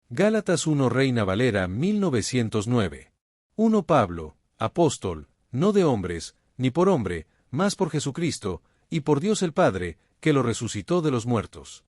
Gálatas 1 Reina Valera 1909. 1 Pablo, apóstol, no de hombres, ni por hombre, mas por Jesucristo, y por Dios el Padre, que lo resucitó de los muertos.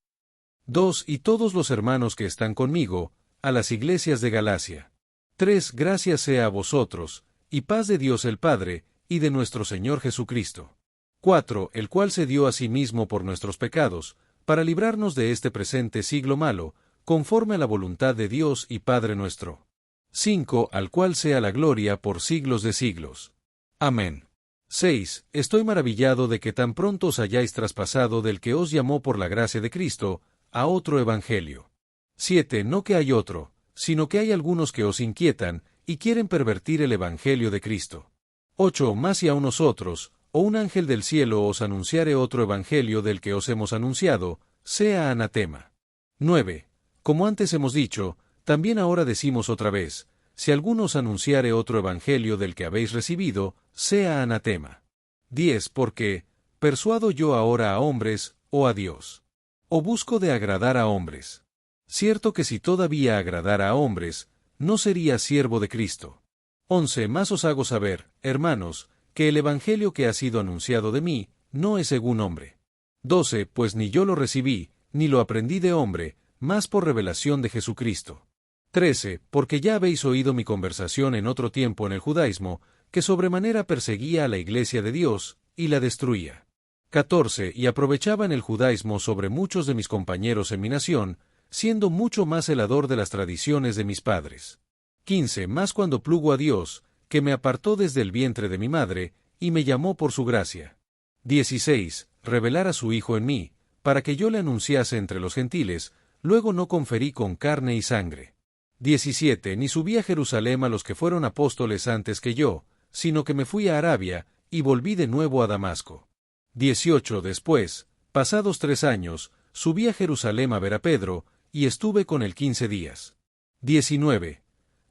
2 Y todos los hermanos que están conmigo, a las iglesias de Galacia. 3 Gracia sea a vosotros, y paz de Dios el Padre, y de nuestro Señor Jesucristo. 4 El cual se dio a sí mismo por nuestros pecados, para librarnos de este presente siglo malo, conforme a la voluntad de Dios y Padre nuestro. 5 Al cual sea la gloria por siglos de siglos. Amén. 6 Estoy maravillado de que tan pronto os hayáis traspasado del que os llamó por la gracia de Cristo, a otro evangelio. 7 No que hay otro, sino que hay algunos que os inquietan, y quieren pervertir el evangelio de Cristo. 8 Mas si a nosotros, o un ángel del cielo os anunciare otro evangelio del que os hemos anunciado, sea anatema. 9 Como antes hemos dicho, también ahora decimos otra vez, si alguno os anunciare otro evangelio del que habéis recibido, sea anatema. 10 Porque, ¿persuado yo ahora a hombres, o a Dios? ¿O busco de agradar a hombres? Cierto que si todavía agradara a hombres, no sería siervo de Cristo. 11 Más os hago saber, hermanos, que el evangelio que ha sido anunciado de mí, no es según hombre. 12 Pues ni yo lo recibí, ni lo aprendí de hombre, mas por revelación de Jesucristo. 13 Porque ya habéis oído mi conversación en otro tiempo en el judaísmo, que sobremanera perseguía a la iglesia de Dios, y la destruía. 14 Y aprovechaba en el judaísmo sobre muchos de mis compañeros en mi nación, siendo mucho más celador de las tradiciones de mis padres. 15 Mas cuando plugo a Dios, que me apartó desde el vientre de mi madre, y me llamó por su gracia. 16 Revelar a su Hijo en mí, para que yo le anunciase entre los gentiles, luego no conferí con carne y sangre. 17 Ni subí a Jerusalén a los que fueron apóstoles antes que yo, sino que me fui a Arabia, y volví de nuevo a Damasco. 18 Después, pasados 3 años, subí a Jerusalén a ver a Pedro, y estuve con él 15 días. 19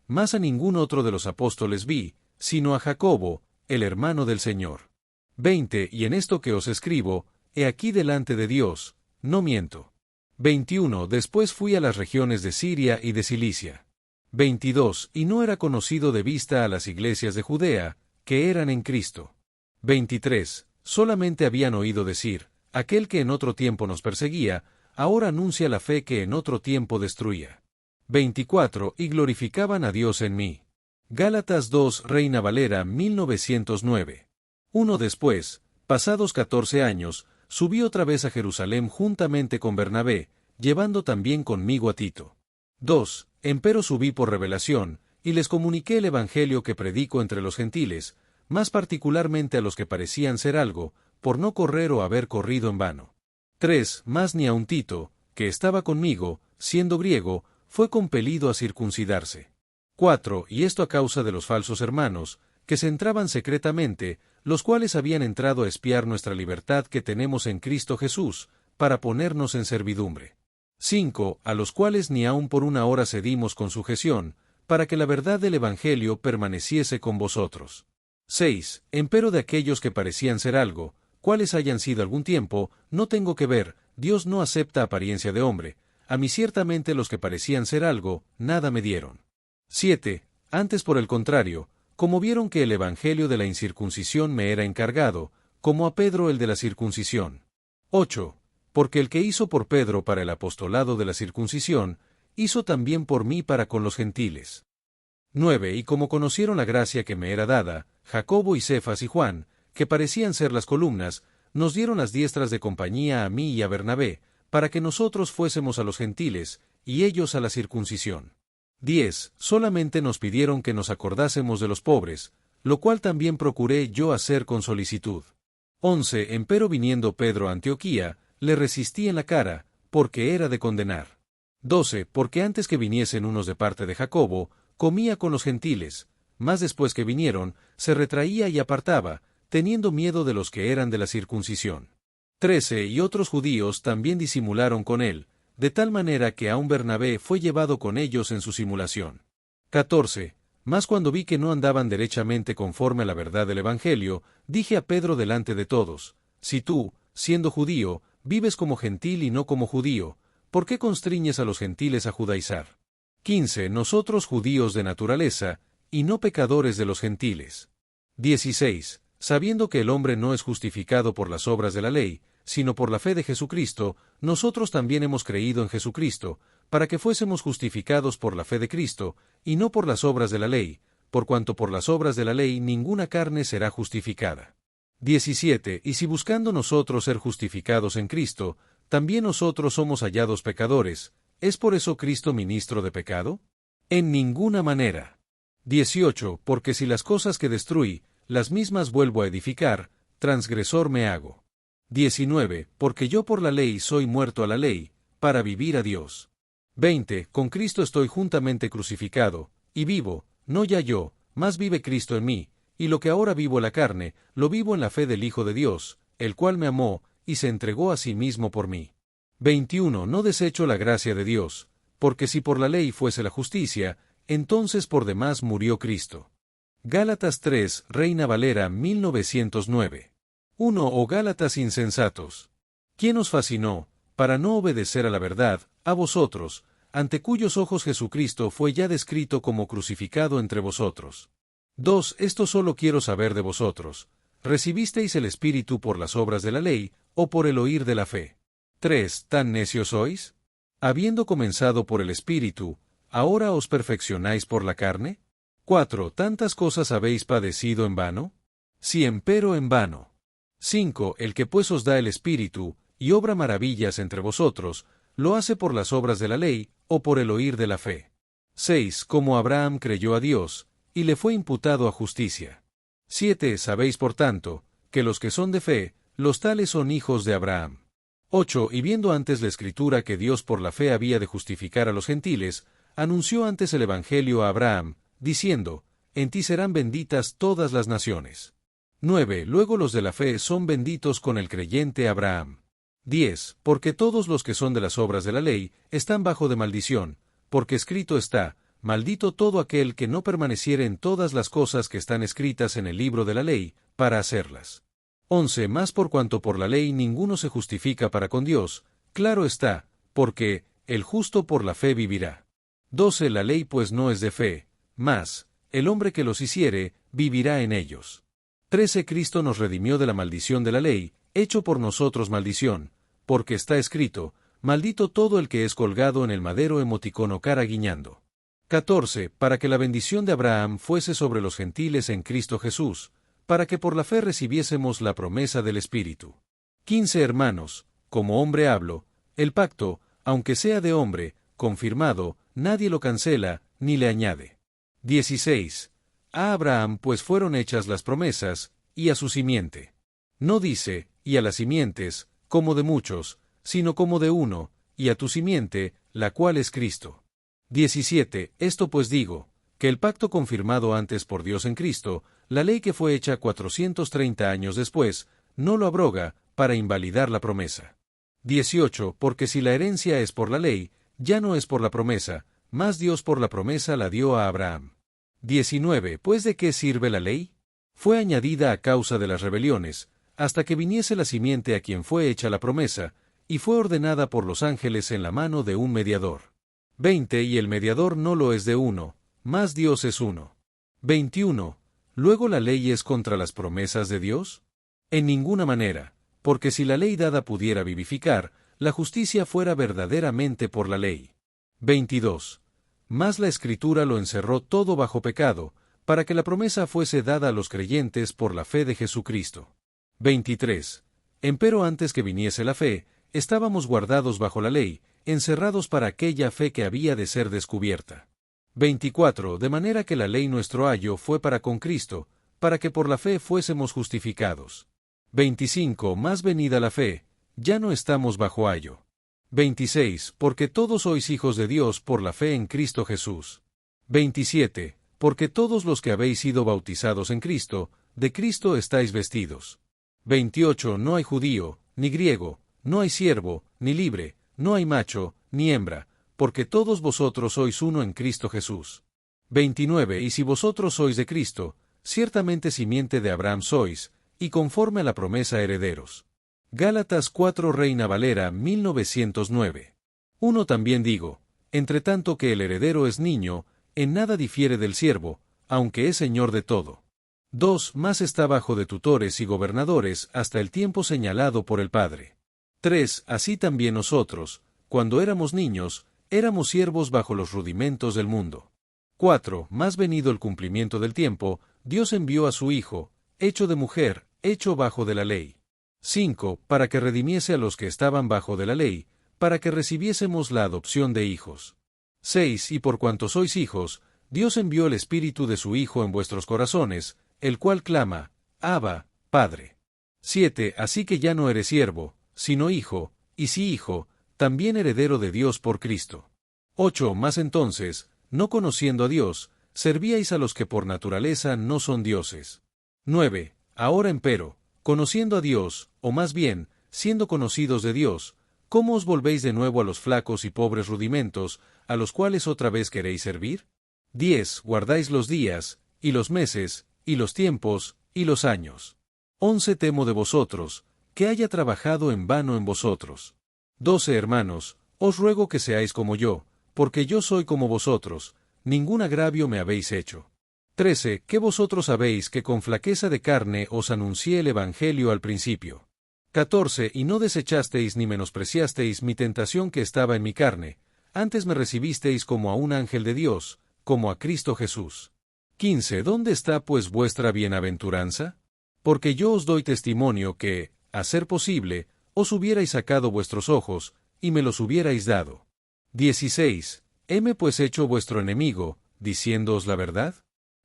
Más a ningún otro de los apóstoles vi, sino a Jacobo, el hermano del Señor. 20 Y en esto que os escribo, he aquí delante de Dios, no miento. 21 Después fui a las regiones de Siria y de Cilicia. 22 Y no era conocido de vista a las iglesias de Judea, que eran en Cristo. 23 Solamente habían oído decir, aquel que en otro tiempo nos perseguía, ahora anuncia la fe que en otro tiempo destruía. 24 Y glorificaban a Dios en mí. Gálatas 2 Reina Valera 1909. 1 Después, pasados 14 años, subí otra vez a Jerusalén juntamente con Bernabé, llevando también conmigo a Tito. 2 Empero subí por revelación, y les comuniqué el evangelio que predico entre los gentiles, más particularmente a los que parecían ser algo, por no correr o haber corrido en vano. 3 Más ni aun Tito, que estaba conmigo, siendo griego, fue compelido a circuncidarse. 4 Y esto a causa de los falsos hermanos, que se entraban secretamente, los cuales habían entrado a espiar nuestra libertad que tenemos en Cristo Jesús, para ponernos en servidumbre. 5 A los cuales ni aun por una hora cedimos con sujeción, para que la verdad del Evangelio permaneciese con vosotros. 6 Empero de aquellos que parecían ser algo, cuales hayan sido algún tiempo, no tengo que ver, Dios no acepta apariencia de hombre, a mí ciertamente los que parecían ser algo, nada me dieron. 7 Antes por el contrario, como vieron que el evangelio de la incircuncisión me era encargado, como a Pedro el de la circuncisión. 8 Porque el que hizo por Pedro para el apostolado de la circuncisión, hizo también por mí para con los gentiles. 9 Y como conocieron la gracia que me era dada, Jacobo y Cefas y Juan, que parecían ser las columnas, nos dieron las diestras de compañía a mí y a Bernabé, para que nosotros fuésemos a los gentiles, y ellos a la circuncisión. 10 Solamente nos pidieron que nos acordásemos de los pobres, lo cual también procuré yo hacer con solicitud. 11 Empero viniendo Pedro a Antioquía, le resistí en la cara, porque era de condenar. 12 Porque antes que viniesen unos de parte de Jacobo, comía con los gentiles, mas después que vinieron, se retraía y apartaba, teniendo miedo de los que eran de la circuncisión. 13 Y otros judíos también disimularon con él, de tal manera que aun Bernabé fue llevado con ellos en su simulación. 14 Mas cuando vi que no andaban derechamente conforme a la verdad del Evangelio, dije a Pedro delante de todos, si tú, siendo judío, vives como gentil y no como judío, ¿por qué constriñes a los gentiles a judaizar? 15. Nosotros judíos de naturaleza, y no pecadores de los gentiles. 16. Sabiendo que el hombre no es justificado por las obras de la ley, sino por la fe de Jesucristo, nosotros también hemos creído en Jesucristo, para que fuésemos justificados por la fe de Cristo, y no por las obras de la ley, por cuanto por las obras de la ley ninguna carne será justificada. 17. Y si buscando nosotros ser justificados en Cristo, también nosotros somos hallados pecadores, ¿es por eso Cristo ministro de pecado? En ninguna manera. 18. Porque si las cosas que destruí, las mismas vuelvo a edificar, transgresor me hago. 19. Porque yo por la ley soy muerto a la ley, para vivir a Dios. 20. Con Cristo estoy juntamente crucificado, y vivo, no ya yo, mas vive Cristo en mí, y lo que ahora vivo en la carne, lo vivo en la fe del Hijo de Dios, el cual me amó, y se entregó a sí mismo por mí. 21. No desecho la gracia de Dios, porque si por la ley fuese la justicia, entonces por demás murió Cristo. Gálatas 3, Reina Valera 1909. 1. Oh Gálatas insensatos. ¿Quién os fascinó, para no obedecer a la verdad, a vosotros, ante cuyos ojos Jesucristo fue ya descrito como crucificado entre vosotros? 2. Esto solo quiero saber de vosotros. ¿Recibisteis el Espíritu por las obras de la ley, o por el oír de la fe? 3. ¿Tan necios sois? Habiendo comenzado por el Espíritu, ¿ahora os perfeccionáis por la carne? 4. ¿Tantas cosas habéis padecido en vano? Sí, empero en vano. 5. El que pues os da el Espíritu, y obra maravillas entre vosotros, ¿lo hace por las obras de la ley, o por el oír de la fe? 6. Como Abraham creyó a Dios, y le fue imputado a justicia. 7. Sabéis por tanto, que los que son de fe, los tales son hijos de Abraham. 8. Y viendo antes la Escritura que Dios por la fe había de justificar a los gentiles, anunció antes el Evangelio a Abraham, diciendo, en ti serán benditas todas las naciones. 9. Luego los de la fe son benditos con el creyente Abraham. 10. Porque todos los que son de las obras de la ley, están bajo de maldición, porque escrito está, maldito todo aquel que no permaneciere en todas las cosas que están escritas en el libro de la ley, para hacerlas. 11. Más por cuanto por la ley ninguno se justifica para con Dios, claro está, porque, el justo por la fe vivirá. 12. La ley pues no es de fe, mas, el hombre que los hiciere, vivirá en ellos. 13. Cristo nos redimió de la maldición de la ley, hecho por nosotros maldición, porque está escrito, maldito todo el que es colgado en el madero, emoticono cara guiñando. 14. Para que la bendición de Abraham fuese sobre los gentiles en Cristo Jesús, para que por la fe recibiésemos la promesa del Espíritu. 15. Hermanos, como hombre hablo, el pacto, aunque sea de hombre, confirmado, nadie lo cancela, ni le añade. 16. A Abraham pues fueron hechas las promesas, y a su simiente. No dice, y a las simientes, como de muchos, sino como de uno, y a tu simiente, la cual es Cristo. 17. Esto pues digo, que el pacto confirmado antes por Dios en Cristo, la ley que fue hecha 430 años después, no lo abroga, para invalidar la promesa. 18. Porque si la herencia es por la ley, ya no es por la promesa, mas Dios por la promesa la dio a Abraham. 19. Pues ¿de qué sirve la ley? Fue añadida a causa de las rebeliones, hasta que viniese la simiente a quien fue hecha la promesa, y fue ordenada por los ángeles en la mano de un mediador. 20. Y el mediador no lo es de uno, mas Dios es uno. 21. ¿Luego la ley es contra las promesas de Dios? En ninguna manera, porque si la ley dada pudiera vivificar, la justicia fuera verdaderamente por la ley. 22. Mas la Escritura lo encerró todo bajo pecado, para que la promesa fuese dada a los creyentes por la fe de Jesucristo. 23. Empero antes que viniese la fe, estábamos guardados bajo la ley, encerrados para aquella fe que había de ser descubierta. 24. De manera que la ley nuestro ayo fue para con Cristo, para que por la fe fuésemos justificados. 25. Más venida la fe, ya no estamos bajo ayo. 26. Porque todos sois hijos de Dios por la fe en Cristo Jesús. 27. Porque todos los que habéis sido bautizados en Cristo, de Cristo estáis vestidos. 28. No hay judío, ni griego, no hay siervo, ni libre, no hay macho, ni hembra, porque todos vosotros sois uno en Cristo Jesús. 29. Y si vosotros sois de Cristo, ciertamente simiente de Abraham sois, y conforme a la promesa herederos. Gálatas 4 Reina Valera 1909. 1. También digo, Entre tanto que el heredero es niño, en nada difiere del siervo, aunque es señor de todo. 2. Más está bajo de tutores y gobernadores hasta el tiempo señalado por el Padre. 3. Así también nosotros, cuando éramos niños, éramos siervos bajo los rudimentos del mundo. 4. Más venido el cumplimiento del tiempo, Dios envió a su Hijo, hecho de mujer, hecho bajo de la ley. 5. Para que redimiese a los que estaban bajo de la ley, para que recibiésemos la adopción de hijos. 6. Y por cuanto sois hijos, Dios envió el Espíritu de su Hijo en vuestros corazones, el cual clama, Abba, Padre. 7. Así que ya no eres siervo, sino hijo, y si hijo, también heredero de Dios por Cristo. 8. Más entonces, no conociendo a Dios, servíais a los que por naturaleza no son dioses. 9. Ahora empero, conociendo a Dios, o más bien, siendo conocidos de Dios, ¿cómo os volvéis de nuevo a los flacos y pobres rudimentos, a los cuales otra vez queréis servir? 10. Guardáis los días, y los meses, y los tiempos, y los años. 11. Temo de vosotros, que haya trabajado en vano en vosotros. 12. Hermanos, os ruego que seáis como yo, porque yo soy como vosotros, ningún agravio me habéis hecho. 13. Que vosotros sabéis que con flaqueza de carne os anuncié el Evangelio al principio. 14. Y no desechasteis ni menospreciasteis mi tentación que estaba en mi carne, antes me recibisteis como a un ángel de Dios, como a Cristo Jesús. 15. ¿Dónde está pues vuestra bienaventuranza? Porque yo os doy testimonio que, a ser posible, os hubierais sacado vuestros ojos, y me los hubierais dado. 16. ¿Heme pues hecho vuestro enemigo, diciéndoos la verdad?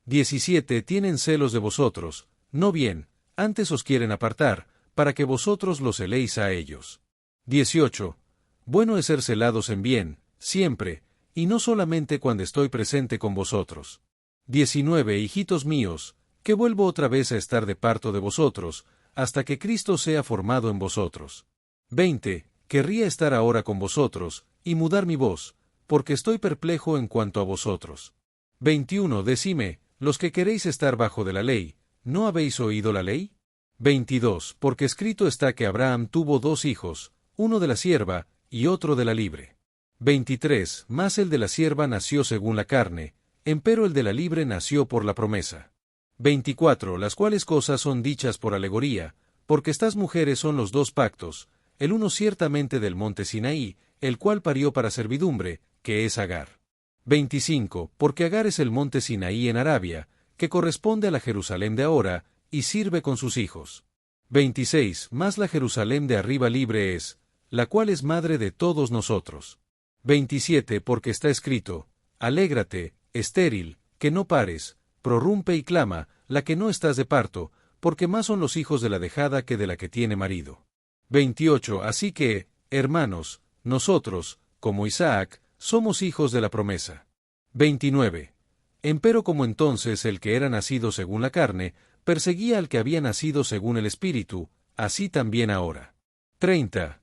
17. Tienen celos de vosotros, no bien, antes os quieren apartar, para que vosotros los celéis a ellos. 18. Bueno es ser celados en bien, siempre, y no solamente cuando estoy presente con vosotros. 19. Hijitos míos, que vuelvo otra vez a estar de parto de vosotros, hasta que Cristo sea formado en vosotros. 20. Querría estar ahora con vosotros, y mudar mi voz, porque estoy perplejo en cuanto a vosotros. 21. Decime, los que queréis estar bajo de la ley, ¿no habéis oído la ley? 22. Porque escrito está que Abraham tuvo 2 hijos, uno de la sierva, y otro de la libre. 23. Mas el de la sierva nació según la carne, empero el de la libre nació por la promesa. 24. Las cuales cosas son dichas por alegoría, porque estas mujeres son los 2 pactos, el uno ciertamente del monte Sinaí, el cual parió para servidumbre, que es Agar. 25. Porque Agar es el monte Sinaí en Arabia, que corresponde a la Jerusalén de ahora, y sirve con sus hijos. 26. Mas la Jerusalén de arriba libre es, la cual es madre de todos nosotros. 27. Porque está escrito, alégrate, estéril, que no pares, prorrumpe y clama, la que no estás de parto, porque más son los hijos de la dejada que de la que tiene marido. 28. Así que, hermanos, nosotros, como Isaac, somos hijos de la promesa. 29. Empero como entonces el que era nacido según la carne, perseguía al que había nacido según el Espíritu, así también ahora. 30.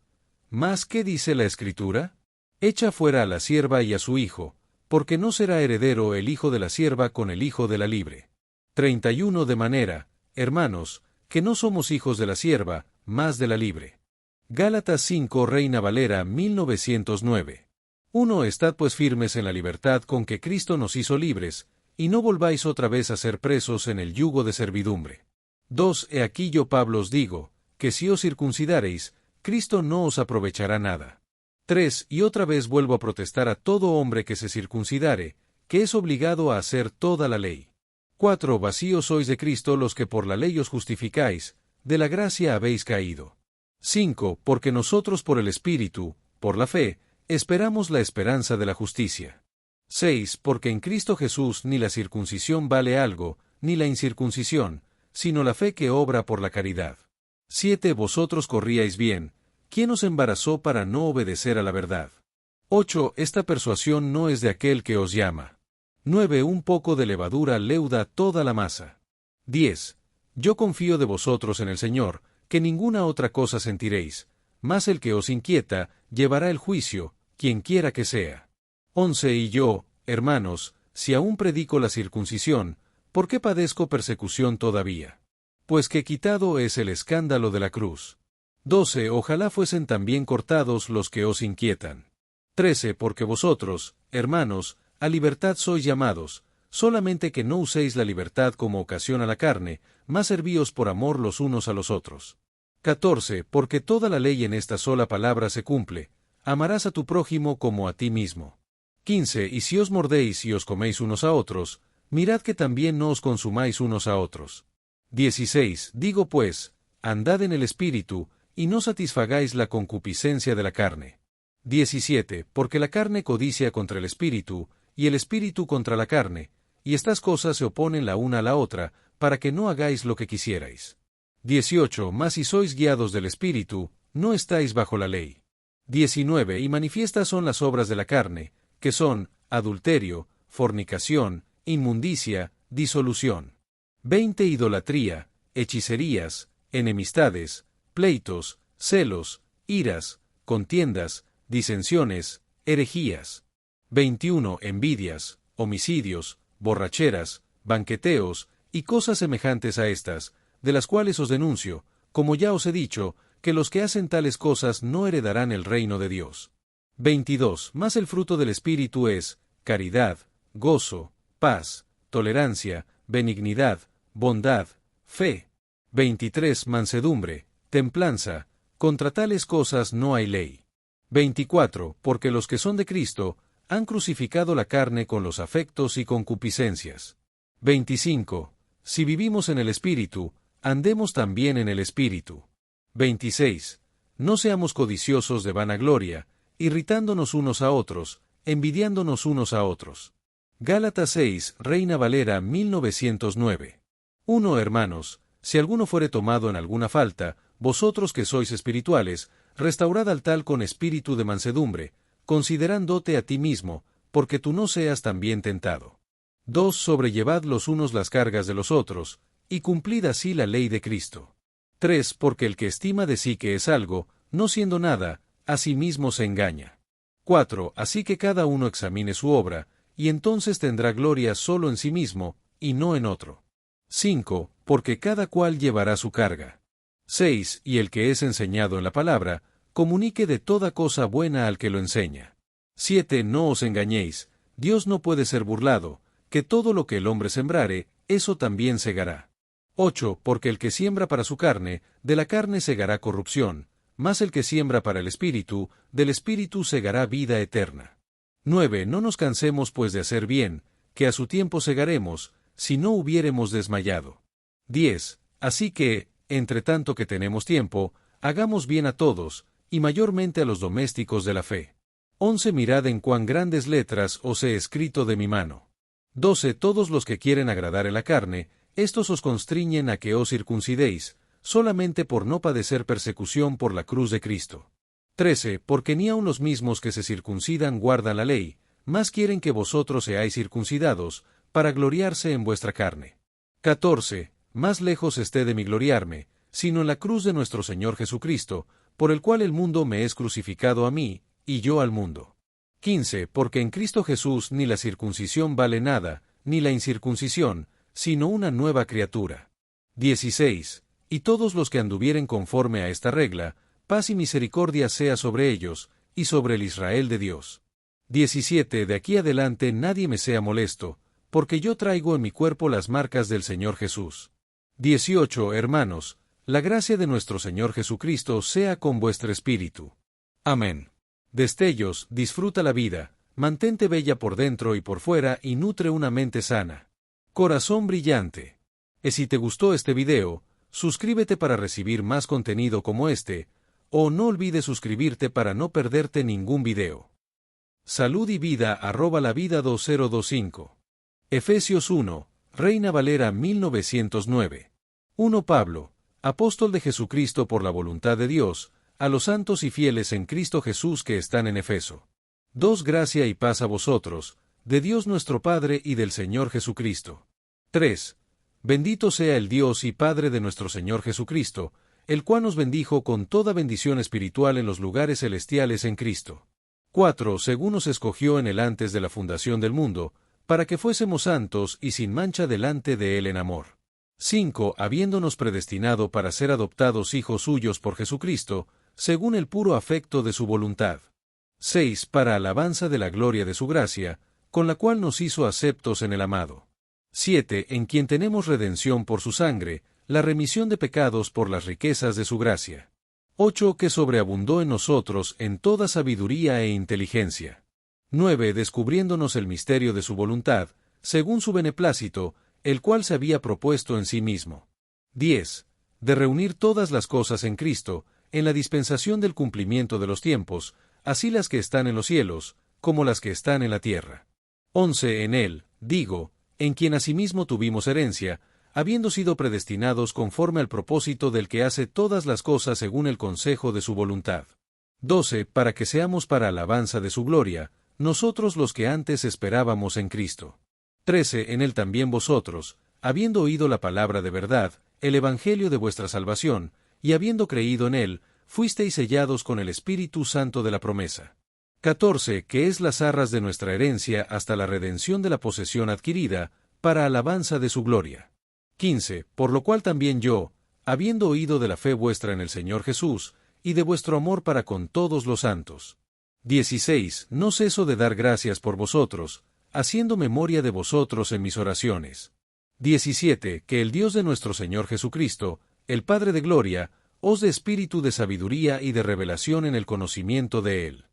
¿Mas qué dice la Escritura? Echa fuera a la sierva y a su hijo, porque no será heredero el hijo de la sierva con el hijo de la libre. 31. De manera, hermanos, que no somos hijos de la sierva, mas de la libre. Gálatas 5. Reina Valera 1909. 1. Estad pues firmes en la libertad con que Cristo nos hizo libres, y no volváis otra vez a ser presos en el yugo de servidumbre. 2. He aquí yo Pablo os digo, que si os circuncidareis, Cristo no os aprovechará nada. 3. Y otra vez vuelvo a protestar a todo hombre que se circuncidare, que es obligado a hacer toda la ley. 4. Vacíos sois de Cristo los que por la ley os justificáis, de la gracia habéis caído. 5. Porque nosotros por el Espíritu, por la fe, esperamos la esperanza de la justicia. 6. Porque en Cristo Jesús ni la circuncisión vale algo, ni la incircuncisión, sino la fe que obra por la caridad. 7. Vosotros corríais bien, ¿quién os embarazó para no obedecer a la verdad? 8. Esta persuasión no es de aquel que os llama. 9. Un poco de levadura leuda toda la masa. 10. Yo confío de vosotros en el Señor, que ninguna otra cosa sentiréis, mas el que os inquieta, llevará el juicio, quien quiera que sea. 11. Y yo, hermanos, si aún predico la circuncisión, ¿por qué padezco persecución todavía? Pues que quitado es el escándalo de la cruz. 12. Ojalá fuesen también cortados los que os inquietan. 13. Porque vosotros, hermanos, a libertad sois llamados, solamente que no uséis la libertad como ocasión a la carne, mas servíos por amor los unos a los otros. 14. Porque toda la ley en esta sola palabra se cumple: amarás a tu prójimo como a ti mismo. 15. Y si os mordéis y os coméis unos a otros, mirad que también no os consumáis unos a otros. 16. Digo pues, andad en el Espíritu, y no satisfagáis la concupiscencia de la carne. 17. Porque la carne codicia contra el Espíritu, y el Espíritu contra la carne, y estas cosas se oponen la una a la otra, para que no hagáis lo que quisierais. 18. Mas si sois guiados del Espíritu, no estáis bajo la ley. 19. Y manifiestas son las obras de la carne, que son adulterio, fornicación, inmundicia, disolución. 20. Idolatría, hechicerías, enemistades, pleitos, celos, iras, contiendas, disensiones, herejías. 21. Envidias, homicidios, borracheras, banqueteos, y cosas semejantes a estas, de las cuales os denuncio, como ya os he dicho, que los que hacen tales cosas no heredarán el reino de Dios. 22. Mas el fruto del Espíritu es caridad, gozo, paz, tolerancia, benignidad, bondad, fe. 23. Mansedumbre, templanza, contra tales cosas no hay ley. 24. Porque los que son de Cristo han crucificado la carne con los afectos y concupiscencias. 25. Si vivimos en el Espíritu, andemos también en el Espíritu. 26. No seamos codiciosos de vanagloria, irritándonos unos a otros, envidiándonos unos a otros. Gálatas 6, Reina Valera 1909. 1. Hermanos, si alguno fuere tomado en alguna falta, vosotros que sois espirituales, restaurad al tal con espíritu de mansedumbre, considerándote a ti mismo, porque tú no seas también tentado. 2. Sobrellevad los unos las cargas de los otros, y cumplid así la ley de Cristo. 3. Porque el que estima de sí que es algo, no siendo nada, a sí mismo se engaña. 4. Así que cada uno examine su obra, y entonces tendrá gloria solo en sí mismo, y no en otro. 5. Porque cada cual llevará su carga. 6. Y el que es enseñado en la palabra, comunique de toda cosa buena al que lo enseña. 7. No os engañéis, Dios no puede ser burlado, que todo lo que el hombre sembrare, eso también segará. 8. Porque el que siembra para su carne, de la carne segará corrupción, mas el que siembra para el Espíritu, del Espíritu segará vida eterna. 9. No nos cansemos pues de hacer bien, que a su tiempo segaremos, si no hubiéremos desmayado. 10. Así que, entre tanto que tenemos tiempo, hagamos bien a todos, y mayormente a los domésticos de la fe. 11. Mirad en cuán grandes letras os he escrito de mi mano. 12. Todos los que quieren agradar en la carne, estos os constriñen a que os circuncidéis, solamente por no padecer persecución por la cruz de Cristo. 13. Porque ni aun los mismos que se circuncidan guardan la ley, mas quieren que vosotros seáis circuncidados, para gloriarse en vuestra carne. 14. Más lejos esté de mi gloriarme, sino en la cruz de nuestro Señor Jesucristo, por el cual el mundo me es crucificado a mí, y yo al mundo. 15. Porque en Cristo Jesús ni la circuncisión vale nada, ni la incircuncisión, sino una nueva criatura. 16. Y todos los que anduvieren conforme a esta regla, paz y misericordia sea sobre ellos, y sobre el Israel de Dios. 17. De aquí adelante nadie me sea molesto, porque yo traigo en mi cuerpo las marcas del Señor Jesús. 18. Hermanos, la gracia de nuestro Señor Jesucristo sea con vuestro espíritu. Amén. Destellos, disfruta la vida, mantente bella por dentro y por fuera y nutre una mente sana. Corazón brillante. Si te gustó este video, suscríbete para recibir más contenido como este, o no olvides suscribirte para no perderte ningún video. Salud y vida @lavida 2025. Efesios 1, Reina Valera 1909. 1 Pablo, apóstol de Jesucristo por la voluntad de Dios, a los santos y fieles en Cristo Jesús que están en Efeso. 2 Gracia y paz a vosotros, de Dios nuestro Padre y del Señor Jesucristo. 3. Bendito sea el Dios y Padre de nuestro Señor Jesucristo, el cual nos bendijo con toda bendición espiritual en los lugares celestiales en Cristo. 4. Según nos escogió en él antes de la fundación del mundo, para que fuésemos santos y sin mancha delante de él en amor. 5. Habiéndonos predestinado para ser adoptados hijos suyos por Jesucristo, según el puro afecto de su voluntad. 6. Para alabanza de la gloria de su gracia, con la cual nos hizo aceptos en el amado. 7. En quien tenemos redención por su sangre, la remisión de pecados por las riquezas de su gracia. 8. Que sobreabundó en nosotros en toda sabiduría e inteligencia. 9. Descubriéndonos el misterio de su voluntad, según su beneplácito, el cual se había propuesto en sí mismo. 10. De reunir todas las cosas en Cristo, en la dispensación del cumplimiento de los tiempos, así las que están en los cielos, como las que están en la tierra. 11. En él, digo, en quien asimismo tuvimos herencia, habiendo sido predestinados conforme al propósito del que hace todas las cosas según el consejo de su voluntad. 12. Para que seamos para alabanza de su gloria, nosotros los que antes esperábamos en Cristo. 13. En él también vosotros, habiendo oído la palabra de verdad, el evangelio de vuestra salvación, y habiendo creído en él, fuisteis sellados con el Espíritu Santo de la promesa. 14. Que es las arras de nuestra herencia hasta la redención de la posesión adquirida, para alabanza de su gloria. 15. Por lo cual también yo, habiendo oído de la fe vuestra en el Señor Jesús, y de vuestro amor para con todos los santos. 16. No ceso de dar gracias por vosotros, haciendo memoria de vosotros en mis oraciones. 17. Que el Dios de nuestro Señor Jesucristo, el Padre de gloria, os dé espíritu de sabiduría y de revelación en el conocimiento de Él.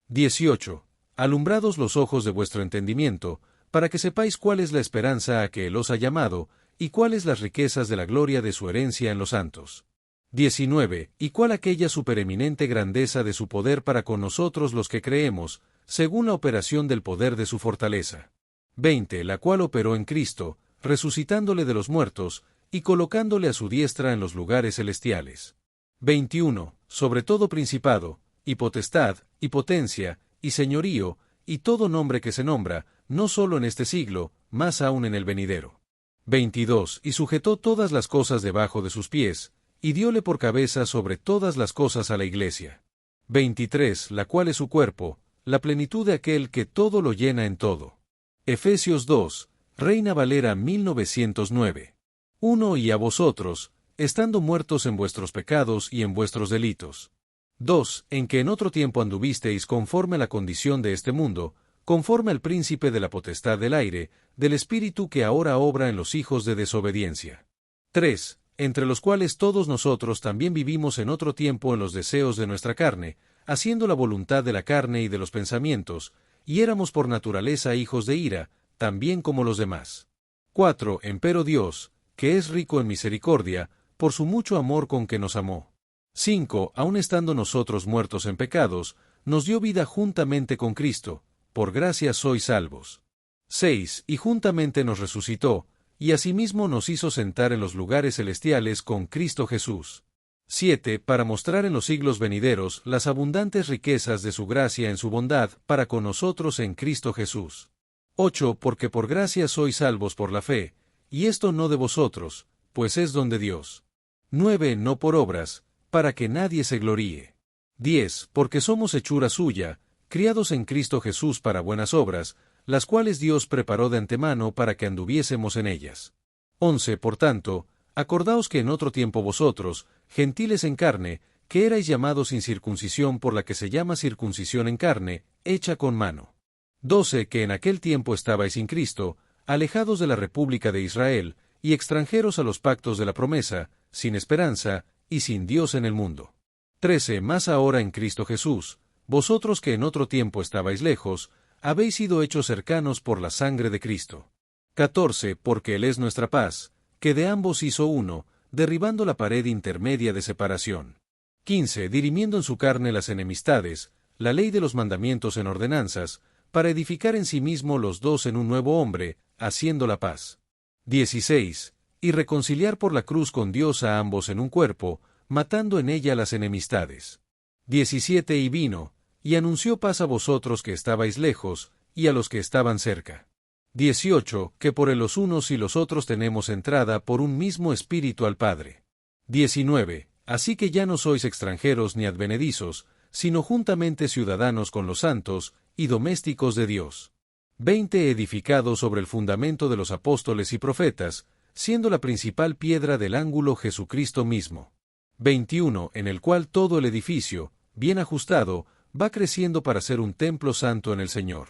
18. Alumbrados los ojos de vuestro entendimiento, para que sepáis cuál es la esperanza a que Él os ha llamado, y cuáles las riquezas de la gloria de su herencia en los santos. 19. Y cuál aquella supereminente grandeza de su poder para con nosotros los que creemos, según la operación del poder de su fortaleza. 20. La cual operó en Cristo, resucitándole de los muertos, y colocándole a su diestra en los lugares celestiales. 21. Sobre todo principado, y potestad, y potencia, y señorío, y todo nombre que se nombra, no solo en este siglo, más aún en el venidero. 22. Y sujetó todas las cosas debajo de sus pies, y dióle por cabeza sobre todas las cosas a la Iglesia. 23. La cual es su cuerpo, la plenitud de aquel que todo lo llena en todo. Efesios 2, Reina Valera 1909. 1. Y a vosotros, estando muertos en vuestros pecados y en vuestros delitos. 2. En que en otro tiempo anduvisteis conforme a la condición de este mundo, conforme al príncipe de la potestad del aire, del espíritu que ahora obra en los hijos de desobediencia. 3. Entre los cuales todos nosotros también vivimos en otro tiempo en los deseos de nuestra carne, haciendo la voluntad de la carne y de los pensamientos, y éramos por naturaleza hijos de ira, también como los demás. 4. Empero Dios, que es rico en misericordia, por su mucho amor con que nos amó. 5. Aun estando nosotros muertos en pecados, nos dio vida juntamente con Cristo, por gracia sois salvos. 6. Y juntamente nos resucitó, y asimismo nos hizo sentar en los lugares celestiales con Cristo Jesús. 7. Para mostrar en los siglos venideros las abundantes riquezas de su gracia en su bondad para con nosotros en Cristo Jesús. 8. Porque por gracia sois salvos por la fe, y esto no de vosotros, pues es don de Dios. 9. No por obras, para que nadie se gloríe. 10. Porque somos hechura suya, criados en Cristo Jesús para buenas obras, las cuales Dios preparó de antemano para que anduviésemos en ellas. 11. Por tanto, acordaos que en otro tiempo vosotros, gentiles en carne, que erais llamados sin circuncisión por la que se llama circuncisión en carne, hecha con mano. 12. Que en aquel tiempo estabais sin Cristo, alejados de la república de Israel, y extranjeros a los pactos de la promesa, sin esperanza, y sin Dios en el mundo. 13. Más ahora en Cristo Jesús, vosotros que en otro tiempo estabais lejos, habéis sido hechos cercanos por la sangre de Cristo. 14. Porque Él es nuestra paz, que de ambos hizo uno, derribando la pared intermedia de separación. 15. Dirimiendo en su carne las enemistades, la ley de los mandamientos en ordenanzas, para edificar en sí mismo los dos en un nuevo hombre, haciendo la paz. 16. Y reconciliar por la cruz con Dios a ambos en un cuerpo, matando en ella las enemistades. 17. Y vino, y anunció paz a vosotros que estabais lejos, y a los que estaban cerca. 18. Que por los unos y los otros tenemos entrada por un mismo espíritu al Padre. 19. Así que ya no sois extranjeros ni advenedizos, sino juntamente ciudadanos con los santos, y domésticos de Dios. 20. Edificado sobre el fundamento de los apóstoles y profetas, siendo la principal piedra del ángulo Jesucristo mismo. 21. En el cual todo el edificio, bien ajustado, va creciendo para ser un templo santo en el Señor.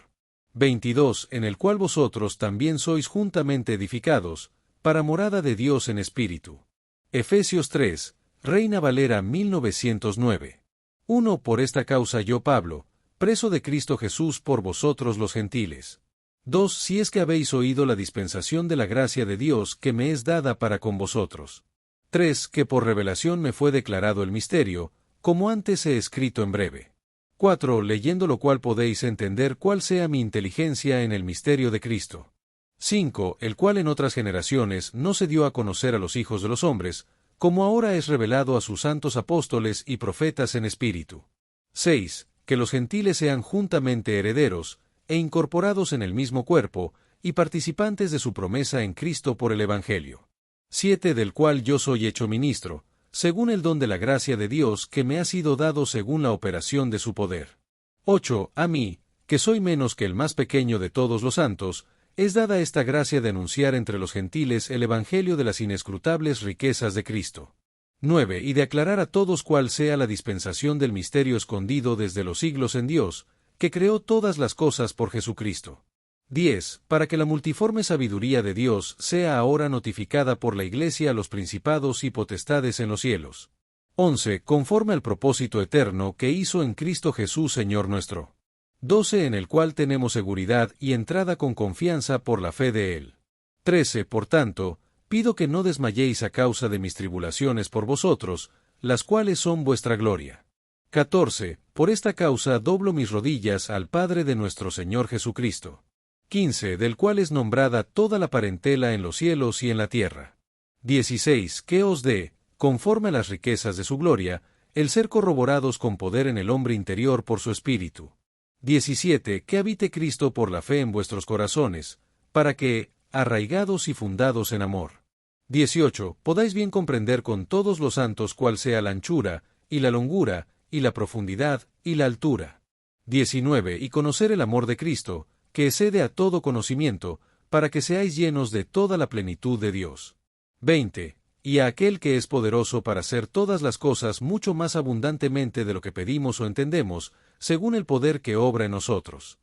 22. En el cual vosotros también sois juntamente edificados, para morada de Dios en espíritu. Efesios 3, Reina Valera 1909. 1. Por esta causa yo, Pablo, preso de Cristo Jesús por vosotros los gentiles. 2. Si es que habéis oído la dispensación de la gracia de Dios que me es dada para con vosotros. 3. Que por revelación me fue declarado el misterio, como antes he escrito en breve. 4. Leyendo lo cual podéis entender cuál sea mi inteligencia en el misterio de Cristo. 5. El cual en otras generaciones no se dio a conocer a los hijos de los hombres, como ahora es revelado a sus santos apóstoles y profetas en espíritu. 6. Que los gentiles sean juntamente herederos, e incorporados en el mismo cuerpo, y participantes de su promesa en Cristo por el Evangelio. 7. Del cual yo soy hecho ministro, según el don de la gracia de Dios que me ha sido dado según la operación de su poder. 8. A mí, que soy menos que el más pequeño de todos los santos, es dada esta gracia de anunciar entre los gentiles el Evangelio de las inescrutables riquezas de Cristo. 9. Y de aclarar a todos cuál sea la dispensación del misterio escondido desde los siglos en Dios, que creó todas las cosas por Jesucristo. 10. Para que la multiforme sabiduría de Dios sea ahora notificada por la Iglesia a los principados y potestades en los cielos. 11. Conforme al propósito eterno que hizo en Cristo Jesús Señor nuestro. 12. En el cual tenemos seguridad y entrada con confianza por la fe de Él. 13. Por tanto, pido que no desmayéis a causa de mis tribulaciones por vosotros, las cuales son vuestra gloria. 14. Por esta causa doblo mis rodillas al Padre de nuestro Señor Jesucristo. 15. Del cual es nombrada toda la parentela en los cielos y en la tierra. 16. Que os dé, conforme a las riquezas de su gloria, el ser corroborados con poder en el hombre interior por su espíritu. 17. Que habite Cristo por la fe en vuestros corazones, para que, arraigados y fundados en amor. 18. Podáis bien comprender con todos los santos cuál sea la anchura, y la longura, y la profundidad, y la altura. 19. Y conocer el amor de Cristo, que excede a todo conocimiento, para que seáis llenos de toda la plenitud de Dios. 20. Y a aquel que es poderoso para hacer todas las cosas mucho más abundantemente de lo que pedimos o entendemos, según el poder que obra en nosotros.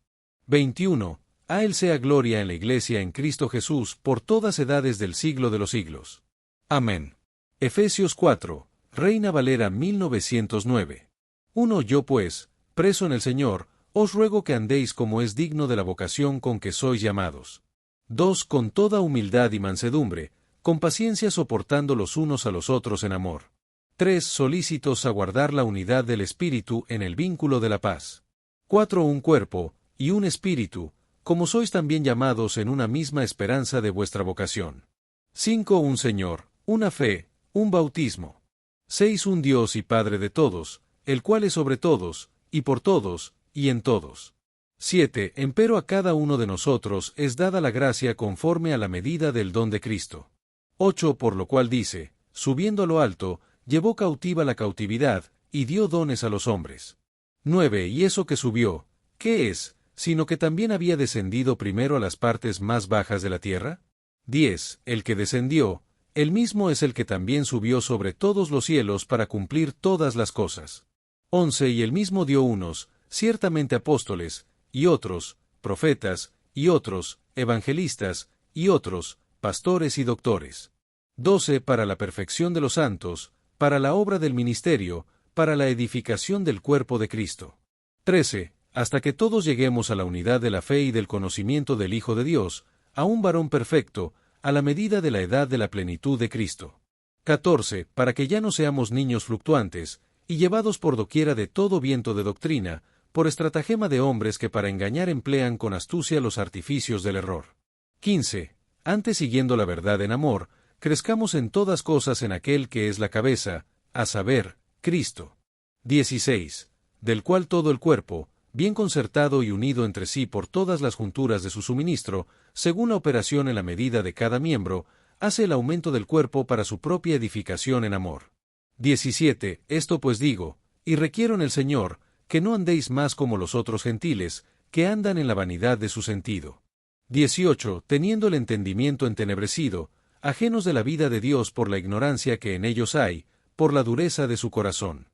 21. A Él sea gloria en la Iglesia en Cristo Jesús por todas edades del siglo de los siglos. Amén. Efesios 4, Reina Valera 1909. 1. Yo pues, preso en el Señor, os ruego que andéis como es digno de la vocación con que sois llamados. 2. Con toda humildad y mansedumbre, con paciencia soportando los unos a los otros en amor. 3. Solícitos a guardar la unidad del Espíritu en el vínculo de la paz. 4. Un cuerpo, y un espíritu, como sois también llamados en una misma esperanza de vuestra vocación. 5. Un Señor, una fe, un bautismo. 6. Un Dios y Padre de todos, el cual es sobre todos, y por todos, y en todos. 7. Empero a cada uno de nosotros es dada la gracia conforme a la medida del don de Cristo. 8. Por lo cual dice, subiendo a lo alto, llevó cautiva la cautividad, y dio dones a los hombres. 9. Y eso que subió, ¿qué es, sino que también había descendido primero a las partes más bajas de la tierra? 10. El que descendió, él mismo es el que también subió sobre todos los cielos para cumplir todas las cosas. 11. Y él mismo dio unos, ciertamente apóstoles, y otros, profetas, y otros, evangelistas, y otros, pastores y doctores. 12. Para la perfección de los santos, para la obra del ministerio, para la edificación del cuerpo de Cristo. 13. Hasta que todos lleguemos a la unidad de la fe y del conocimiento del Hijo de Dios, a un varón perfecto, a la medida de la edad de la plenitud de Cristo. 14. Para que ya no seamos niños fluctuantes, y llevados por doquiera de todo viento de doctrina, por estratagema de hombres que para engañar emplean con astucia los artificios del error. 15. Antes siguiendo la verdad en amor, crezcamos en todas cosas en aquel que es la cabeza, a saber, Cristo. 16. Del cual todo el cuerpo, bien concertado y unido entre sí por todas las junturas de su suministro, según la operación en la medida de cada miembro, hace el aumento del cuerpo para su propia edificación en amor. 17. Esto pues digo, y requiero en el Señor, que no andéis más como los otros gentiles, que andan en la vanidad de su sentido. 18. Teniendo el entendimiento entenebrecido, ajenos de la vida de Dios por la ignorancia que en ellos hay, por la dureza de su corazón.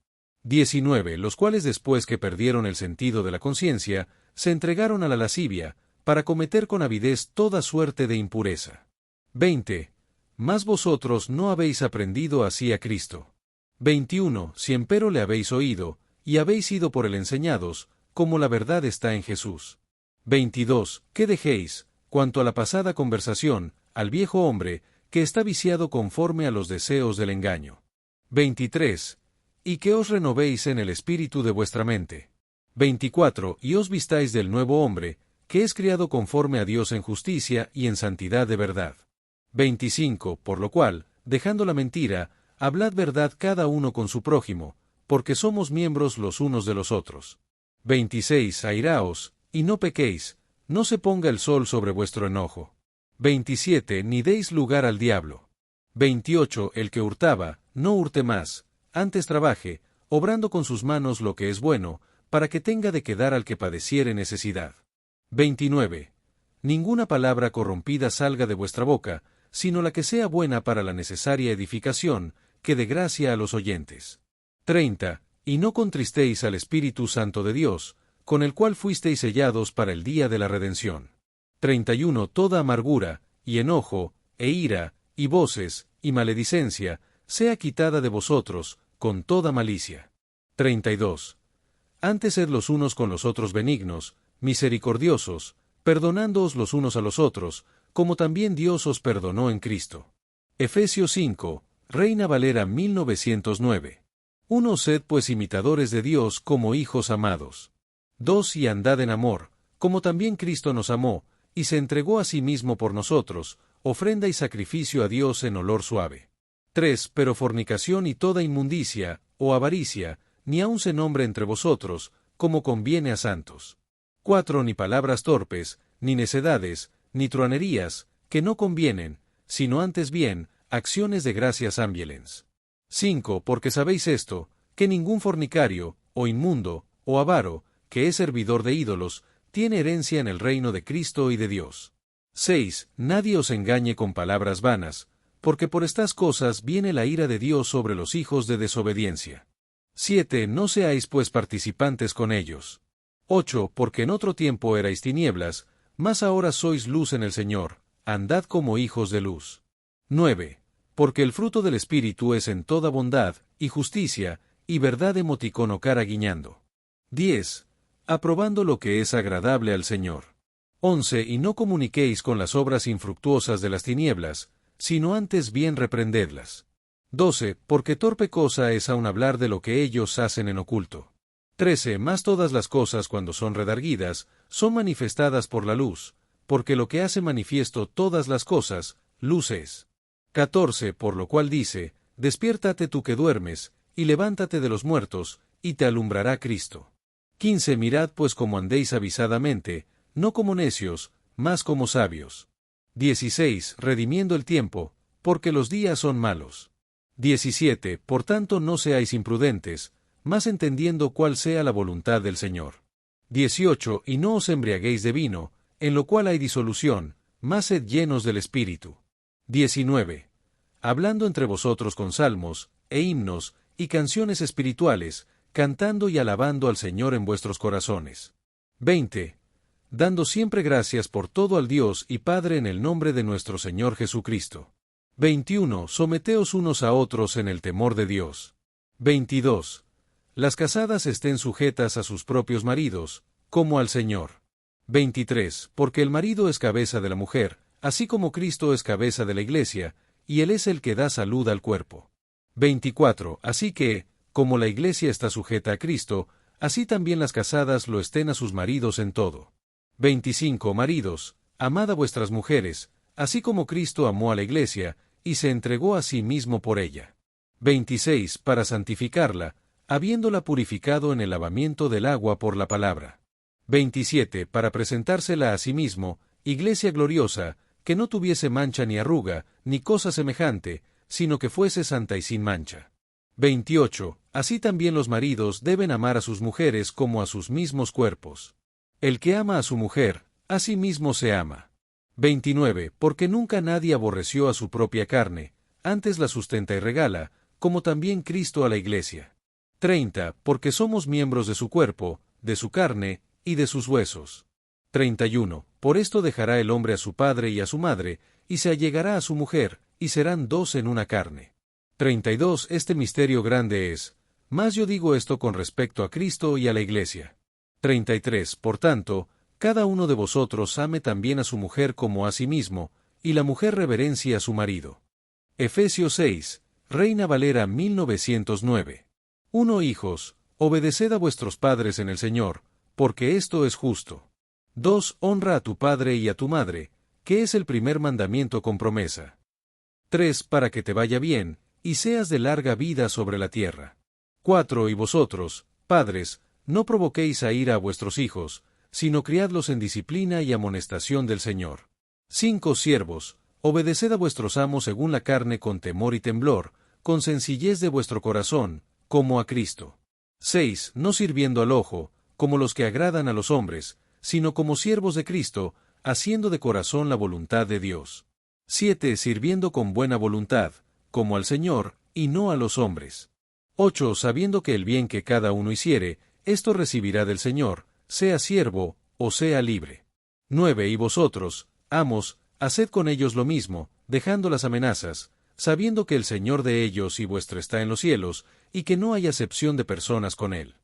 19. Los cuales después que perdieron el sentido de la conciencia, se entregaron a la lascivia, para cometer con avidez toda suerte de impureza. 20. Mas vosotros no habéis aprendido así a Cristo. 21. Si empero le habéis oído, y habéis sido por él enseñados, como la verdad está en Jesús. 22. Que dejéis, cuanto a la pasada conversación, al viejo hombre, que está viciado conforme a los deseos del engaño. 23. Y que os renovéis en el espíritu de vuestra mente. 24. Y os vistáis del nuevo hombre, que es criado conforme a Dios en justicia y en santidad de verdad. 25. Por lo cual, dejando la mentira, hablad verdad cada uno con su prójimo, porque somos miembros los unos de los otros. 26. Airaos, y no pequéis, no se ponga el sol sobre vuestro enojo. 27. Ni deis lugar al diablo. 28. El que hurtaba, no hurte más, antes trabaje, obrando con sus manos lo que es bueno, para que tenga de quedar al que padeciere necesidad. 29. Ninguna palabra corrompida salga de vuestra boca, sino la que sea buena para la necesaria edificación, que dé gracia a los oyentes. 30. Y no contristéis al Espíritu Santo de Dios, con el cual fuisteis sellados para el día de la redención. 31. Toda amargura, y enojo, e ira, y voces, y maledicencia, sea quitada de vosotros, con toda malicia. 32. Antes sed los unos con los otros benignos, misericordiosos, perdonándoos los unos a los otros, como también Dios os perdonó en Cristo. Efesios 5, Reina Valera 1909. 1. Sed pues imitadores de Dios como hijos amados. 2. Y andad en amor, como también Cristo nos amó, y se entregó a sí mismo por nosotros, ofrenda y sacrificio a Dios en olor suave. 3. Pero fornicación y toda inmundicia, o avaricia, ni aun se nombre entre vosotros, como conviene a santos. 4. Ni palabras torpes, ni necedades, ni truanerías, que no convienen, sino antes bien, acciones de gracias ambielens. 5. Porque sabéis esto, que ningún fornicario, o inmundo, o avaro, que es servidor de ídolos, tiene herencia en el reino de Cristo y de Dios. 6. Nadie os engañe con palabras vanas, porque por estas cosas viene la ira de Dios sobre los hijos de desobediencia. 7. No seáis pues participantes con ellos. 8. Porque en otro tiempo erais tinieblas, mas ahora sois luz en el Señor, andad como hijos de luz. 9. Porque el fruto del Espíritu es en toda bondad, y justicia, y verdad emoticono cara guiñando. 10. Aprobando lo que es agradable al Señor. 11. Y no comuniquéis con las obras infructuosas de las tinieblas, sino antes bien reprendedlas. 12. Porque torpe cosa es aun hablar de lo que ellos hacen en oculto. 13. Mas todas las cosas cuando son redarguidas, son manifestadas por la luz, porque lo que hace manifiesto todas las cosas, luz es. 14. Por lo cual dice, despiértate tú que duermes, y levántate de los muertos, y te alumbrará Cristo. 15. Mirad pues como andéis avisadamente, no como necios, mas como sabios. 16. Redimiendo el tiempo, porque los días son malos. 17. Por tanto no seáis imprudentes, mas entendiendo cuál sea la voluntad del Señor. 18. Y no os embriaguéis de vino, en lo cual hay disolución, mas sed llenos del Espíritu. 19. Hablando entre vosotros con salmos, e himnos, y canciones espirituales, cantando y alabando al Señor en vuestros corazones. 20. Dando siempre gracias por todo al Dios y Padre en el nombre de nuestro Señor Jesucristo. 21. Someteos unos a otros en el temor de Dios. 22. Las casadas estén sujetas a sus propios maridos, como al Señor. 23. Porque el marido es cabeza de la mujer, así como Cristo es cabeza de la Iglesia, y Él es el que da salud al cuerpo. 24. Así que, como la Iglesia está sujeta a Cristo, así también las casadas lo estén a sus maridos en todo. 25. Maridos, amad a vuestras mujeres, así como Cristo amó a la Iglesia, y se entregó a sí mismo por ella. 26. Para santificarla, habiéndola purificado en el lavamiento del agua por la palabra. 27. Para presentársela a sí mismo, Iglesia gloriosa, que no tuviese mancha ni arruga, ni cosa semejante, sino que fuese santa y sin mancha. 28. Así también los maridos deben amar a sus mujeres como a sus mismos cuerpos. El que ama a su mujer, a sí mismo se ama. 29. Porque nunca nadie aborreció a su propia carne, antes la sustenta y regala, como también Cristo a la Iglesia. 30. Porque somos miembros de su cuerpo, de su carne, y de sus huesos. 31. Por esto dejará el hombre a su padre y a su madre, y se allegará a su mujer, y serán dos en una carne. 32. Este misterio grande es, mas yo digo esto con respecto a Cristo y a la Iglesia. 33. Por tanto, cada uno de vosotros ame también a su mujer como a sí mismo, y la mujer reverencie a su marido. Efesios 6, Reina Valera 1909. 1. Hijos, obedeced a vuestros padres en el Señor, porque esto es justo. 2. Honra a tu padre y a tu madre, que es el primer mandamiento con promesa. 3. Para que te vaya bien, y seas de larga vida sobre la tierra. 4. Y vosotros, padres, no provoquéis a ira a vuestros hijos, sino criadlos en disciplina y amonestación del Señor. 5. Siervos, obedeced a vuestros amos según la carne con temor y temblor, con sencillez de vuestro corazón, como a Cristo. 6. No sirviendo al ojo, como los que agradan a los hombres, sino como siervos de Cristo, haciendo de corazón la voluntad de Dios. 7. Sirviendo con buena voluntad, como al Señor, y no a los hombres. 8. Sabiendo que el bien que cada uno hiciere, esto recibirá del Señor, sea siervo, o sea libre. 9. Y vosotros, amos, haced con ellos lo mismo, dejando las amenazas, sabiendo que el Señor de ellos y vuestro está en los cielos, y que no hay acepción de personas con él.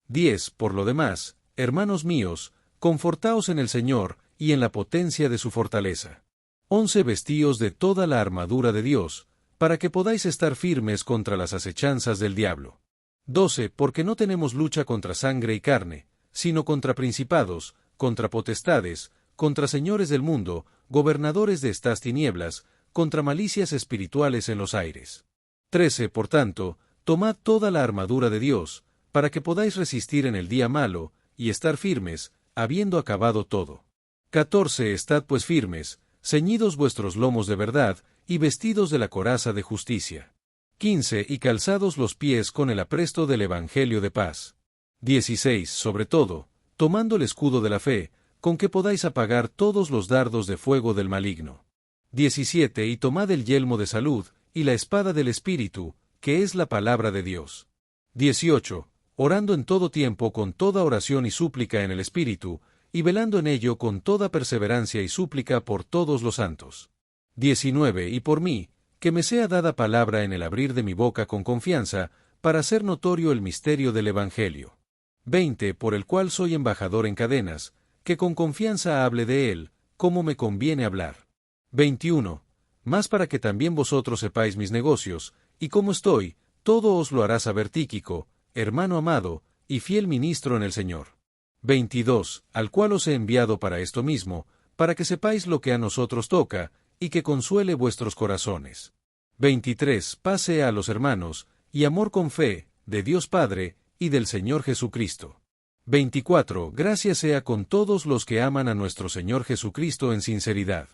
10. Por lo demás, hermanos míos, confortaos en el Señor, y en la potencia de su fortaleza. 11. Vestíos de toda la armadura de Dios, para que podáis estar firmes contra las acechanzas del diablo. 12. Porque no tenemos lucha contra sangre y carne, sino contra principados, contra potestades, contra señores del mundo, gobernadores de estas tinieblas, contra malicias espirituales en los aires. 13. Por tanto, tomad toda la armadura de Dios, para que podáis resistir en el día malo, y estar firmes, habiendo acabado todo. 14. Estad pues firmes, ceñidos vuestros lomos de verdad, y vestidos de la coraza de justicia. 15. Y calzados los pies con el apresto del Evangelio de paz. 16. Sobre todo, tomando el escudo de la fe, con que podáis apagar todos los dardos de fuego del maligno. 17. Y tomad el yelmo de salud, y la espada del Espíritu, que es la palabra de Dios. 18. Orando en todo tiempo con toda oración y súplica en el Espíritu, y velando en ello con toda perseverancia y súplica por todos los santos. 19. Y por mí, que me sea dada palabra en el abrir de mi boca con confianza, para hacer notorio el misterio del Evangelio. 20. Por el cual soy embajador en cadenas, que con confianza hable de él, como me conviene hablar. 21. Más para que también vosotros sepáis mis negocios, y cómo estoy, todo os lo hará saber Tíquico, hermano amado, y fiel ministro en el Señor. 22. Al cual os he enviado para esto mismo, para que sepáis lo que a nosotros toca, y que consuele vuestros corazones. 23. Paz sea a los hermanos, y amor con fe, de Dios Padre, y del Señor Jesucristo. 24. Gracia sea con todos los que aman a nuestro Señor Jesucristo en sinceridad.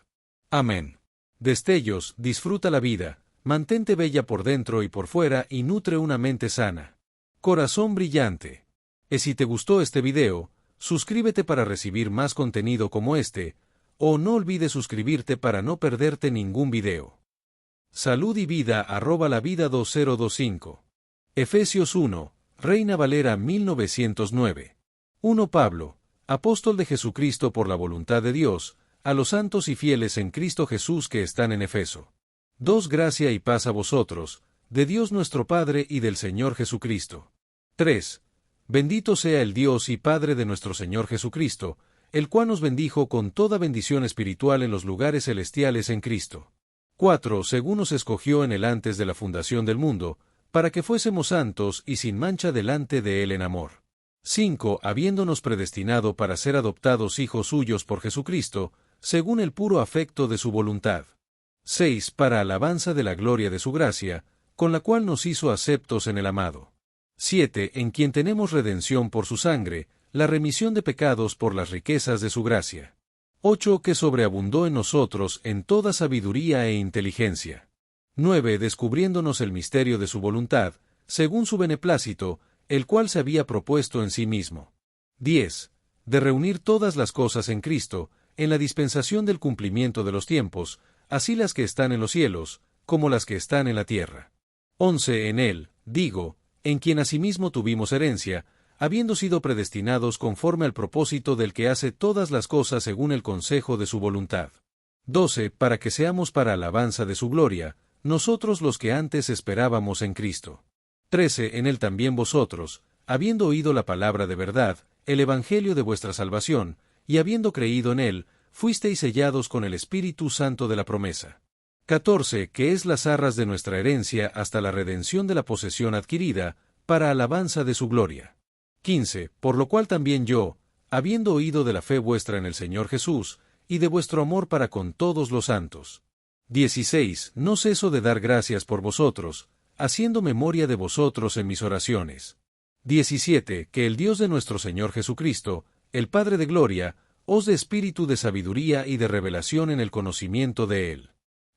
Amén. Destellos, disfruta la vida, mantente bella por dentro y por fuera y nutre una mente sana. Corazón brillante. Y si te gustó este video, suscríbete para recibir más contenido como este, o no olvides suscribirte para no perderte ningún video. Salud y vida @lavida 2025. Efesios 1, Reina Valera 1909. 1 Pablo, apóstol de Jesucristo por la voluntad de Dios, a los santos y fieles en Cristo Jesús que están en Efeso. 2 Gracia y paz a vosotros, de Dios nuestro Padre y del Señor Jesucristo. 3. Bendito sea el Dios y Padre de nuestro Señor Jesucristo, el cual nos bendijo con toda bendición espiritual en los lugares celestiales en Cristo. 4. Según nos escogió en él antes de la fundación del mundo, para que fuésemos santos y sin mancha delante de él en amor. 5. Habiéndonos predestinado para ser adoptados hijos suyos por Jesucristo, según el puro afecto de su voluntad. 6. Para alabanza de la gloria de su gracia, con la cual nos hizo aceptos en el amado. 7. En quien tenemos redención por su sangre, la remisión de pecados por las riquezas de su gracia. 8. Que sobreabundó en nosotros en toda sabiduría e inteligencia. 9. Descubriéndonos el misterio de su voluntad, según su beneplácito, el cual se había propuesto en sí mismo. 10. De reunir todas las cosas en Cristo, en la dispensación del cumplimiento de los tiempos, así las que están en los cielos, como las que están en la tierra. 11. En él, digo, en quien asimismo tuvimos herencia, habiendo sido predestinados conforme al propósito del que hace todas las cosas según el consejo de su voluntad. 12. Para que seamos para alabanza de su gloria, nosotros los que antes esperábamos en Cristo. 13. En él también vosotros, habiendo oído la palabra de verdad, el evangelio de vuestra salvación, y habiendo creído en él, fuisteis sellados con el Espíritu Santo de la promesa. 14. Que es las arras de nuestra herencia hasta la redención de la posesión adquirida, para alabanza de su gloria. 15. Por lo cual también yo, habiendo oído de la fe vuestra en el Señor Jesús, y de vuestro amor para con todos los santos. 16. No ceso de dar gracias por vosotros, haciendo memoria de vosotros en mis oraciones. 17. Que el Dios de nuestro Señor Jesucristo, el Padre de gloria, os dé espíritu de sabiduría y de revelación en el conocimiento de Él.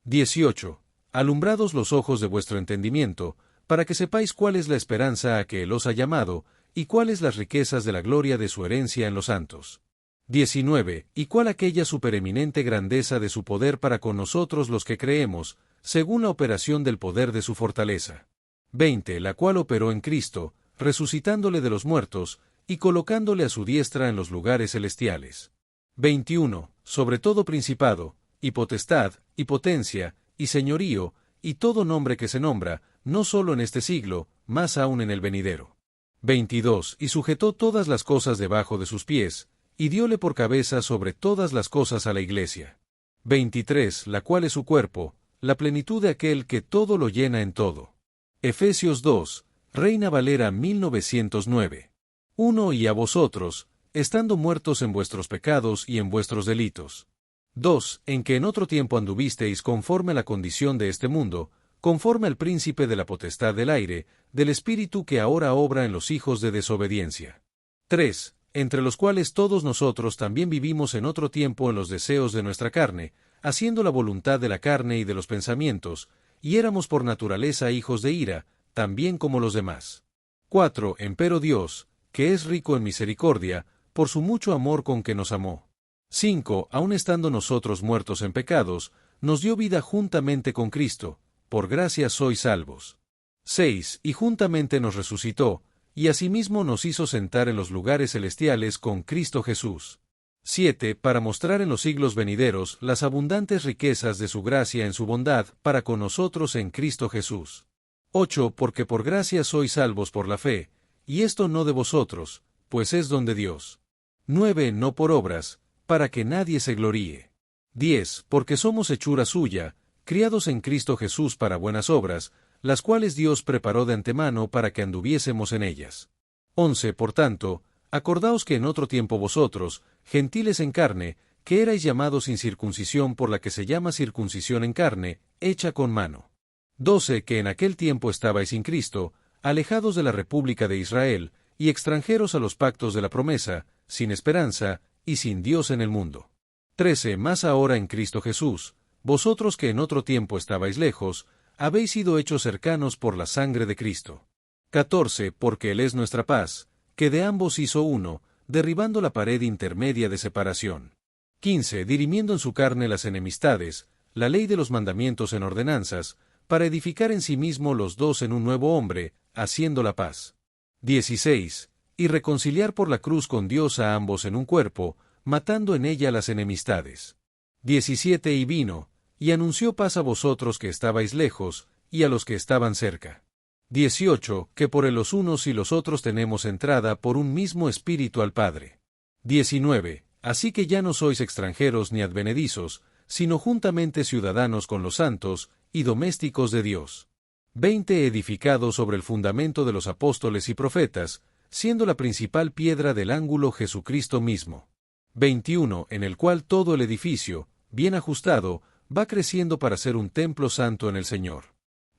18. Alumbrados los ojos de vuestro entendimiento, para que sepáis cuál es la esperanza a que Él os ha llamado, y cuáles las riquezas de la gloria de su herencia en los santos. 19. Y cuál aquella supereminente grandeza de su poder para con nosotros los que creemos, según la operación del poder de su fortaleza. 20. La cual operó en Cristo, resucitándole de los muertos, y colocándole a su diestra en los lugares celestiales. 21. Sobre todo principado, y potestad, y potencia, y señorío, y todo nombre que se nombra, no solo en este siglo, más aún en el venidero. 22. Y sujetó todas las cosas debajo de sus pies, y dióle por cabeza sobre todas las cosas a la Iglesia. 23. La cual es su cuerpo, la plenitud de aquel que todo lo llena en todo. Efesios 2, Reina Valera 1909. 1. Y a vosotros, estando muertos en vuestros pecados y en vuestros delitos. 2. En que en otro tiempo anduvisteis conforme a la condición de este mundo, conforme al príncipe de la potestad del aire, del espíritu que ahora obra en los hijos de desobediencia. 3. Entre los cuales todos nosotros también vivimos en otro tiempo en los deseos de nuestra carne, haciendo la voluntad de la carne y de los pensamientos, y éramos por naturaleza hijos de ira, también como los demás. 4. Empero Dios, que es rico en misericordia, por su mucho amor con que nos amó. 5. Aun estando nosotros muertos en pecados, nos dio vida juntamente con Cristo, por gracia sois salvos. 6. Y juntamente nos resucitó, y asimismo nos hizo sentar en los lugares celestiales con Cristo Jesús. 7. Para mostrar en los siglos venideros las abundantes riquezas de su gracia en su bondad para con nosotros en Cristo Jesús. 8. Porque por gracia sois salvos por la fe, y esto no de vosotros, pues es don de Dios. 9. No por obras, para que nadie se gloríe. 10. Porque somos hechura suya, criados en Cristo Jesús para buenas obras, las cuales Dios preparó de antemano para que anduviésemos en ellas. 11. Por tanto, acordaos que en otro tiempo vosotros, gentiles en carne, que erais llamados sin circuncisión por la que se llama circuncisión en carne, hecha con mano. 12. Que en aquel tiempo estabais sin Cristo, alejados de la república de Israel, y extranjeros a los pactos de la promesa, sin esperanza, y sin Dios en el mundo. 13. Más ahora en Cristo Jesús, vosotros que en otro tiempo estabais lejos, habéis sido hechos cercanos por la sangre de Cristo. 14. Porque Él es nuestra paz, que de ambos hizo uno, derribando la pared intermedia de separación. 15. Dirimiendo en su carne las enemistades, la ley de los mandamientos en ordenanzas, para edificar en sí mismo los dos en un nuevo hombre, haciendo la paz. 16. Y reconciliar por la cruz con Dios a ambos en un cuerpo, matando en ella las enemistades. 17. Y vino, y anunció paz a vosotros que estabais lejos, y a los que estaban cerca. 18. Que por los unos y los otros tenemos entrada por un mismo espíritu al Padre. 19. Así que ya no sois extranjeros ni advenedizos, sino juntamente ciudadanos con los santos, y domésticos de Dios. 20. Edificado sobre el fundamento de los apóstoles y profetas, siendo la principal piedra del ángulo Jesucristo mismo. 21. En el cual todo el edificio, bien ajustado, va creciendo para ser un templo santo en el Señor.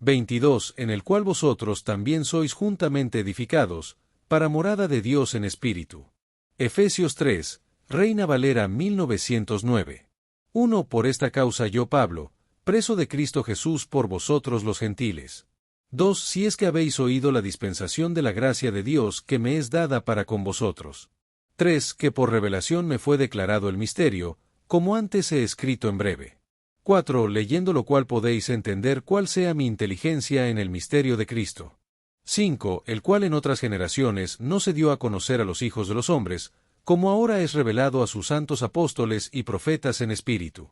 22. En el cual vosotros también sois juntamente edificados, para morada de Dios en espíritu. Efesios 3, Reina Valera 1909. 1. Por esta causa yo, Pablo, preso de Cristo Jesús por vosotros los gentiles. 2. Si es que habéis oído la dispensación de la gracia de Dios que me es dada para con vosotros. 3. Que por revelación me fue declarado el misterio, como antes he escrito en breve. 4. Leyendo lo cual podéis entender cuál sea mi inteligencia en el misterio de Cristo. 5. El cual en otras generaciones no se dio a conocer a los hijos de los hombres, como ahora es revelado a sus santos apóstoles y profetas en espíritu.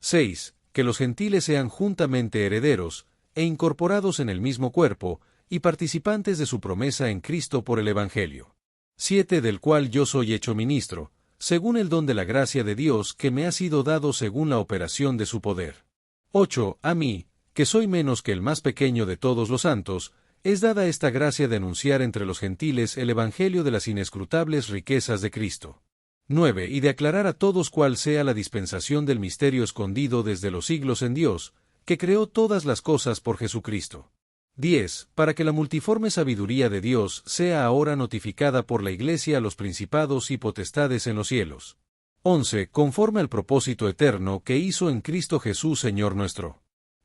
6. Que los gentiles sean juntamente herederos, e incorporados en el mismo cuerpo, y participantes de su promesa en Cristo por el Evangelio. 7. Del cual yo soy hecho ministro, según el don de la gracia de Dios que me ha sido dado según la operación de su poder. 8. A mí, que soy menos que el más pequeño de todos los santos, es dada esta gracia de anunciar entre los gentiles el Evangelio de las inescrutables riquezas de Cristo. 9. Y de aclarar a todos cuál sea la dispensación del misterio escondido desde los siglos en Dios, que creó todas las cosas por Jesucristo. 10. Para que la multiforme sabiduría de Dios sea ahora notificada por la Iglesia a los principados y potestades en los cielos. 11. Conforme al propósito eterno que hizo en Cristo Jesús Señor nuestro.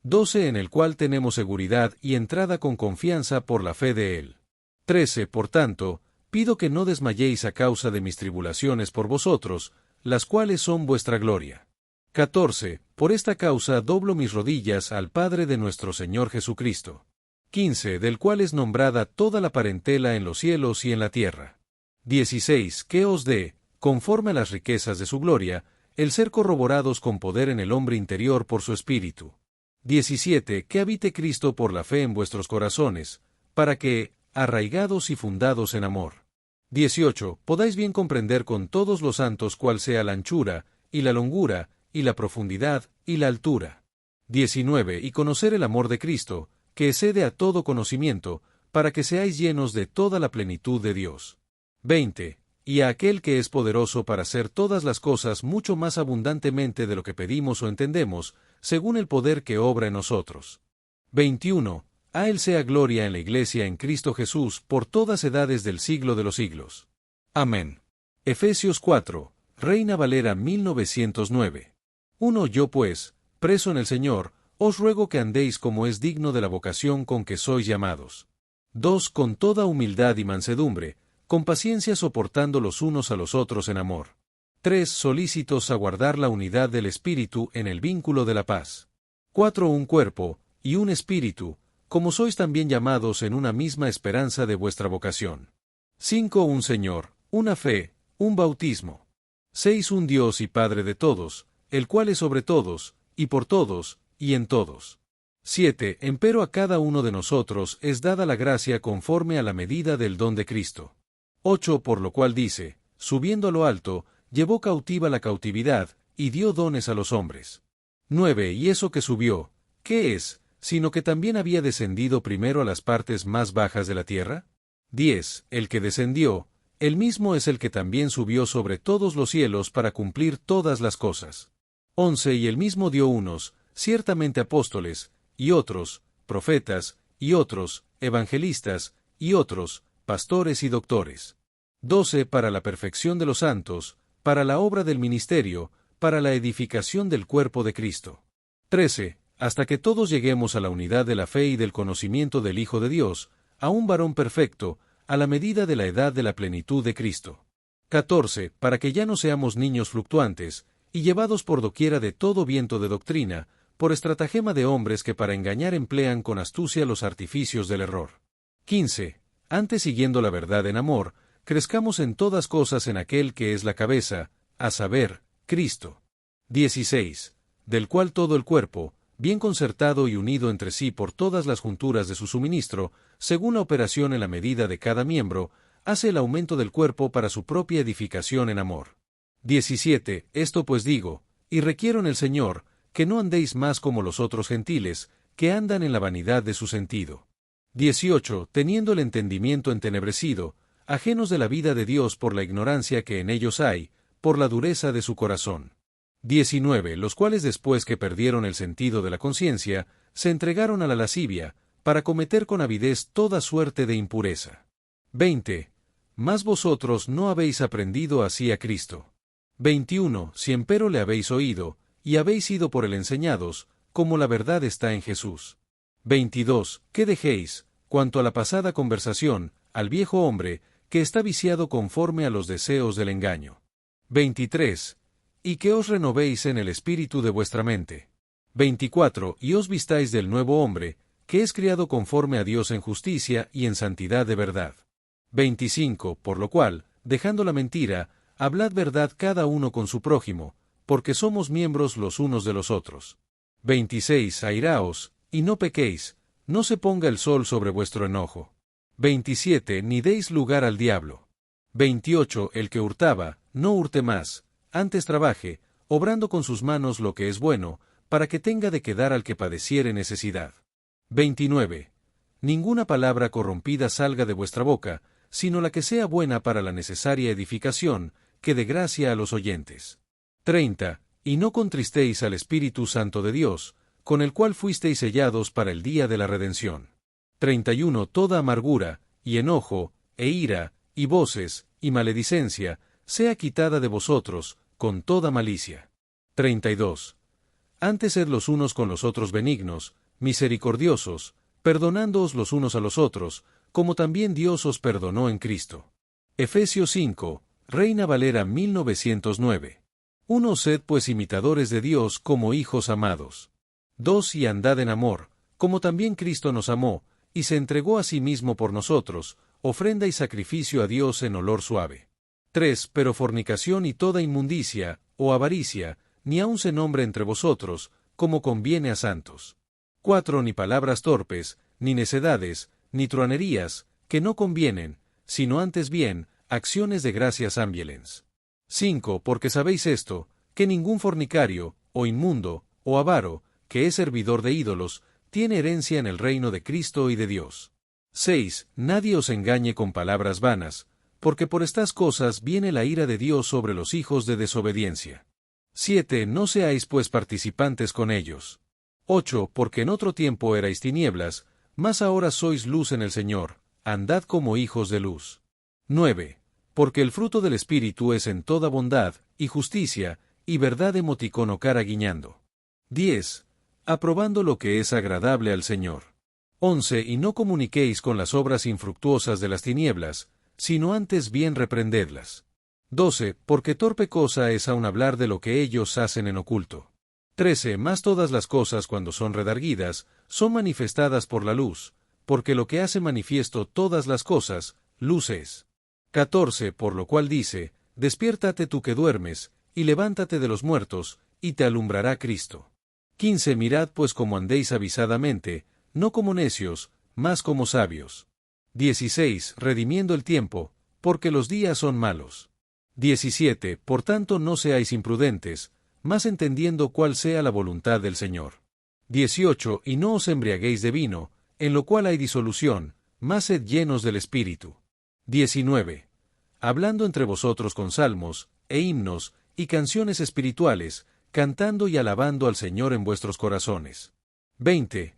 12. En el cual tenemos seguridad y entrada con confianza por la fe de Él. 13. Por tanto, pido que no desmayéis a causa de mis tribulaciones por vosotros, las cuales son vuestra gloria. 14. Por esta causa doblo mis rodillas al Padre de nuestro Señor Jesucristo. 15. Del cual es nombrada toda la parentela en los cielos y en la tierra. 16. Que os dé, conforme a las riquezas de su gloria, el ser corroborados con poder en el hombre interior por su espíritu. 17. Que habite Cristo por la fe en vuestros corazones, para que, arraigados y fundados en amor. 18. Podáis bien comprender con todos los santos cuál sea la anchura, y la longura, y la profundidad, y la altura. 19. Y conocer el amor de Cristo, que excede a todo conocimiento, para que seáis llenos de toda la plenitud de Dios. 20. Y a aquel que es poderoso para hacer todas las cosas mucho más abundantemente de lo que pedimos o entendemos, según el poder que obra en nosotros. 21. A Él sea gloria en la Iglesia en Cristo Jesús por todas edades del siglo de los siglos. Amén. Efesios 4, Reina Valera 1909. 1. Yo pues, preso en el Señor, os ruego que andéis como es digno de la vocación con que sois llamados. 2. Con toda humildad y mansedumbre, con paciencia soportando los unos a los otros en amor. 3. Solícitos a guardar la unidad del Espíritu en el vínculo de la paz. 4. Un cuerpo, y un espíritu, como sois también llamados en una misma esperanza de vuestra vocación. 5. Un Señor, una fe, un bautismo. 6. Un Dios y Padre de todos, el cual es sobre todos, y por todos, y en todos. 7. Empero a cada uno de nosotros es dada la gracia conforme a la medida del don de Cristo. 8. Por lo cual dice, subiendo a lo alto, llevó cautiva la cautividad, y dio dones a los hombres. 9. Y eso que subió, ¿qué es, sino que también había descendido primero a las partes más bajas de la tierra? 10. El que descendió, él mismo es el que también subió sobre todos los cielos para cumplir todas las cosas. 11. Y él mismo dio unos, ciertamente apóstoles, y otros, profetas, y otros, evangelistas, y otros, pastores y doctores. 12. Para la perfección de los santos, para la obra del ministerio, para la edificación del cuerpo de Cristo. 13. Hasta que todos lleguemos a la unidad de la fe y del conocimiento del Hijo de Dios, a un varón perfecto, a la medida de la edad de la plenitud de Cristo. 14. Para que ya no seamos niños fluctuantes, y llevados por doquiera de todo viento de doctrina, por estratagema de hombres que para engañar emplean con astucia los artificios del error. 15. Antes siguiendo la verdad en amor, crezcamos en todas cosas en aquel que es la cabeza, a saber, Cristo. 16. Del cual todo el cuerpo, bien concertado y unido entre sí por todas las junturas de su suministro, según la operación en la medida de cada miembro, hace el aumento del cuerpo para su propia edificación en amor. 17. Esto pues digo, y requiero en el Señor, que no andéis más como los otros gentiles, que andan en la vanidad de su sentido. 18. Teniendo el entendimiento entenebrecido, ajenos de la vida de Dios por la ignorancia que en ellos hay, por la dureza de su corazón. 19. Los cuales después que perdieron el sentido de la conciencia, se entregaron a la lascivia, para cometer con avidez toda suerte de impureza. 20. Mas vosotros no habéis aprendido así a Cristo. 21. Si empero le habéis oído, y habéis sido por él enseñados, como la verdad está en Jesús. 22. Que dejéis, cuanto a la pasada conversación, al viejo hombre, que está viciado conforme a los deseos del engaño. 23. Y que os renovéis en el espíritu de vuestra mente. 24. Y os vistáis del nuevo hombre, que es criado conforme a Dios en justicia y en santidad de verdad. 25. Por lo cual, dejando la mentira, hablad verdad cada uno con su prójimo, porque somos miembros los unos de los otros. 26. Airaos, y no pequéis, no se ponga el sol sobre vuestro enojo. 27. Ni deis lugar al diablo. 28. El que hurtaba, no hurte más, antes trabaje, obrando con sus manos lo que es bueno, para que tenga de quedar al que padeciere necesidad. 29. Ninguna palabra corrompida salga de vuestra boca, sino la que sea buena para la necesaria edificación, que dé gracia a los oyentes. 30. Y no contristéis al Espíritu Santo de Dios, con el cual fuisteis sellados para el día de la redención. 31. Toda amargura, y enojo, e ira, y voces, y maledicencia, sea quitada de vosotros, con toda malicia. 32. Antes sed los unos con los otros benignos, misericordiosos, perdonándoos los unos a los otros, como también Dios os perdonó en Cristo. Efesios 5, Reina Valera 1909. 1. Sed pues imitadores de Dios como hijos amados. 2. Y andad en amor, como también Cristo nos amó, y se entregó a sí mismo por nosotros, ofrenda y sacrificio a Dios en olor suave. 3. Pero fornicación y toda inmundicia, o avaricia, ni aun se nombre entre vosotros, como conviene a santos. 4. Ni palabras torpes, ni necedades, ni truanerías, que no convienen, sino antes bien, acciones de gracias ambielens. 5. Porque sabéis esto, que ningún fornicario, o inmundo, o avaro, que es servidor de ídolos, tiene herencia en el reino de Cristo y de Dios. 6. Nadie os engañe con palabras vanas, porque por estas cosas viene la ira de Dios sobre los hijos de desobediencia. 7. No seáis pues participantes con ellos. 8. Porque en otro tiempo erais tinieblas, mas ahora sois luz en el Señor, andad como hijos de luz. 9. Porque el fruto del Espíritu es en toda bondad, y justicia, y verdad emoticono cara guiñando. 10. Aprobando lo que es agradable al Señor. 11. Y no comuniquéis con las obras infructuosas de las tinieblas, sino antes bien reprendedlas. 12. Porque torpe cosa es aun hablar de lo que ellos hacen en oculto. 13. Mas todas las cosas cuando son redarguidas, son manifestadas por la luz, porque lo que hace manifiesto todas las cosas, luz es. 14. Por lo cual dice, despiértate tú que duermes, y levántate de los muertos, y te alumbrará Cristo. 15. Mirad pues como andéis avisadamente, no como necios, mas como sabios. 16. Redimiendo el tiempo, porque los días son malos. 17. Por tanto no seáis imprudentes, mas entendiendo cuál sea la voluntad del Señor. 18. Y no os embriaguéis de vino, en lo cual hay disolución, mas sed llenos del Espíritu. 19. Hablando entre vosotros con salmos, e himnos, y canciones espirituales, cantando y alabando al Señor en vuestros corazones. 20.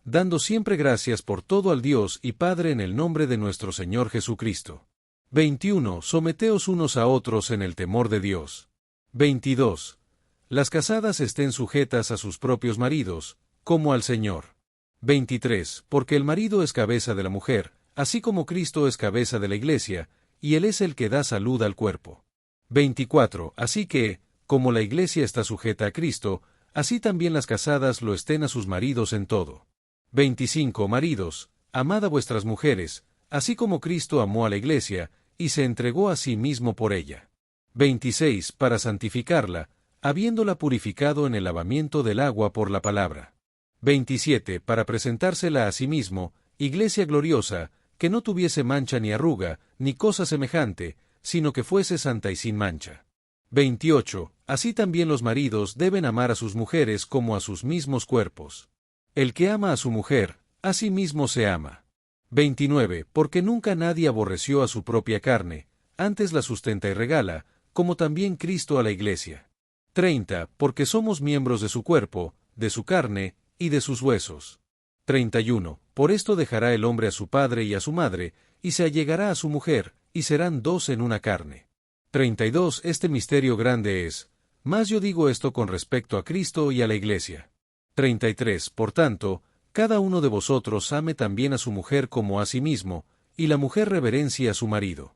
Dando siempre gracias por todo al Dios y Padre en el nombre de nuestro Señor Jesucristo. 21. Someteos unos a otros en el temor de Dios. 22. Las casadas estén sujetas a sus propios maridos, como al Señor. 23. Porque el marido es cabeza de la mujer, así como Cristo es cabeza de la Iglesia, y Él es el que da salud al cuerpo. 24. Así que, como la Iglesia está sujeta a Cristo, así también las casadas lo estén a sus maridos en todo. 25. Maridos, amad a vuestras mujeres, así como Cristo amó a la Iglesia, y se entregó a sí mismo por ella. 26. Para santificarla, habiéndola purificado en el lavamiento del agua por la palabra. 27. Para presentársela a sí mismo, Iglesia gloriosa, que no tuviese mancha ni arruga, ni cosa semejante, sino que fuese santa y sin mancha. 28. Así también los maridos deben amar a sus mujeres como a sus mismos cuerpos. El que ama a su mujer, a sí mismo se ama. 29. Porque nunca nadie aborreció a su propia carne, antes la sustenta y regala, como también Cristo a la Iglesia. 30. Porque somos miembros de su cuerpo, de su carne, y de sus huesos. 31. Por esto dejará el hombre a su padre y a su madre, y se allegará a su mujer, y serán dos en una carne. 32. Este misterio grande es, mas yo digo esto con respecto a Cristo y a la Iglesia. 33. Por tanto, cada uno de vosotros ame también a su mujer como a sí mismo, y la mujer reverencie a su marido.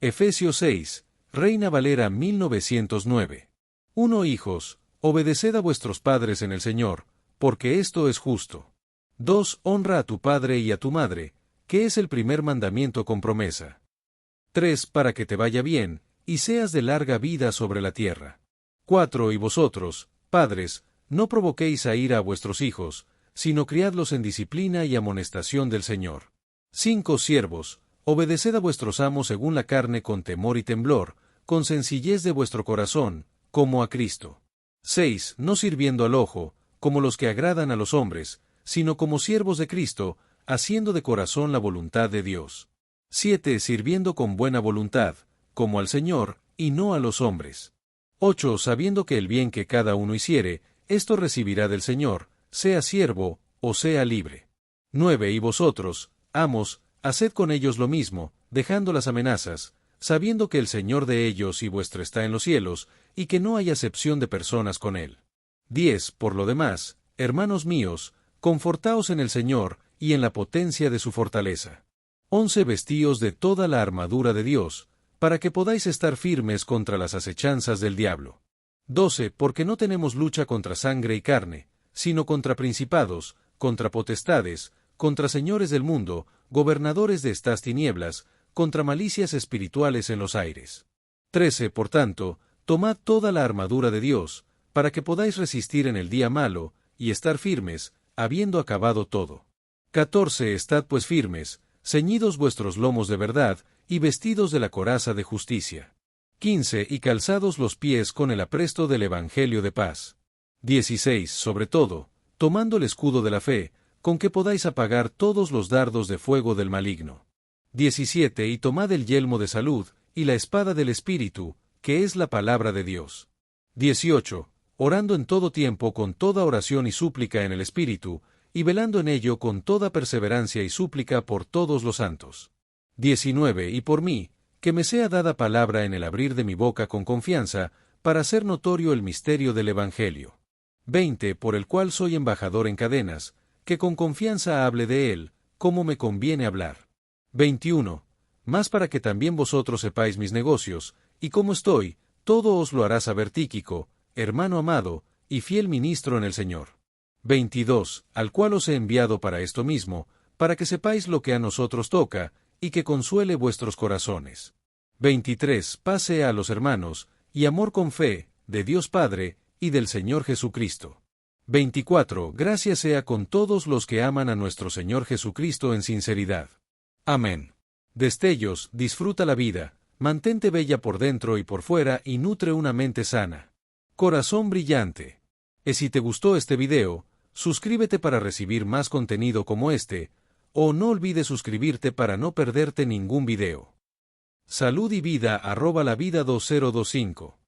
Efesios 6, Reina Valera 1909. 1. Hijos, obedeced a vuestros padres en el Señor, porque esto es justo. 2. Honra a tu padre y a tu madre, que es el primer mandamiento con promesa. 3. Para que te vaya bien, y seas de larga vida sobre la tierra. 4. Y vosotros, padres, no provoquéis a ira a vuestros hijos, sino criadlos en disciplina y amonestación del Señor. 5. Siervos, obedeced a vuestros amos según la carne con temor y temblor, con sencillez de vuestro corazón, como a Cristo. 6. No sirviendo al ojo, como los que agradan a los hombres, sino como siervos de Cristo, haciendo de corazón la voluntad de Dios. 7. Sirviendo con buena voluntad, como al Señor, y no a los hombres. 8. Sabiendo que el bien que cada uno hiciere, esto recibirá del Señor, sea siervo, o sea libre. 9. Y vosotros, amos, haced con ellos lo mismo, dejando las amenazas, sabiendo que el Señor de ellos y vuestro está en los cielos, y que no hay acepción de personas con él. 10. Por lo demás, hermanos míos, confortaos en el Señor, y en la potencia de su fortaleza. 11. Vestíos de toda la armadura de Dios, para que podáis estar firmes contra las acechanzas del diablo. 12. Porque no tenemos lucha contra sangre y carne, sino contra principados, contra potestades, contra señores del mundo, gobernadores de estas tinieblas, contra malicias espirituales en los aires. 13. Por tanto, tomad toda la armadura de Dios, para que podáis resistir en el día malo, y estar firmes, habiendo acabado todo. 14. Estad pues firmes, ceñidos vuestros lomos de verdad, y vestidos de la coraza de justicia. 15. Y calzados los pies con el apresto del Evangelio de paz. 16. Sobre todo, tomando el escudo de la fe, con que podáis apagar todos los dardos de fuego del maligno. 17. Y tomad el yelmo de salud, y la espada del Espíritu, que es la palabra de Dios. 18. Orando en todo tiempo con toda oración y súplica en el Espíritu, y velando en ello con toda perseverancia y súplica por todos los santos. 19. Y por mí, que me sea dada palabra en el abrir de mi boca con confianza, para hacer notorio el misterio del Evangelio. 20. Por el cual soy embajador en cadenas, que con confianza hable de él, como me conviene hablar. 21. Más para que también vosotros sepáis mis negocios, y cómo estoy, todo os lo hará saber Tíquico, hermano amado, y fiel ministro en el Señor. 22. Al cual os he enviado para esto mismo, para que sepáis lo que a nosotros toca, y que consuele vuestros corazones. 23. Paz sea a los hermanos, y amor con fe, de Dios Padre, y del Señor Jesucristo. 24. Gracia sea con todos los que aman a nuestro Señor Jesucristo en sinceridad. Amén. Destellos, disfruta la vida, mantente bella por dentro y por fuera y nutre una mente sana. Corazón brillante. Y si te gustó este video, suscríbete para recibir más contenido como este, o no olvides suscribirte para no perderte ningún video. Salud y vida @lavida2025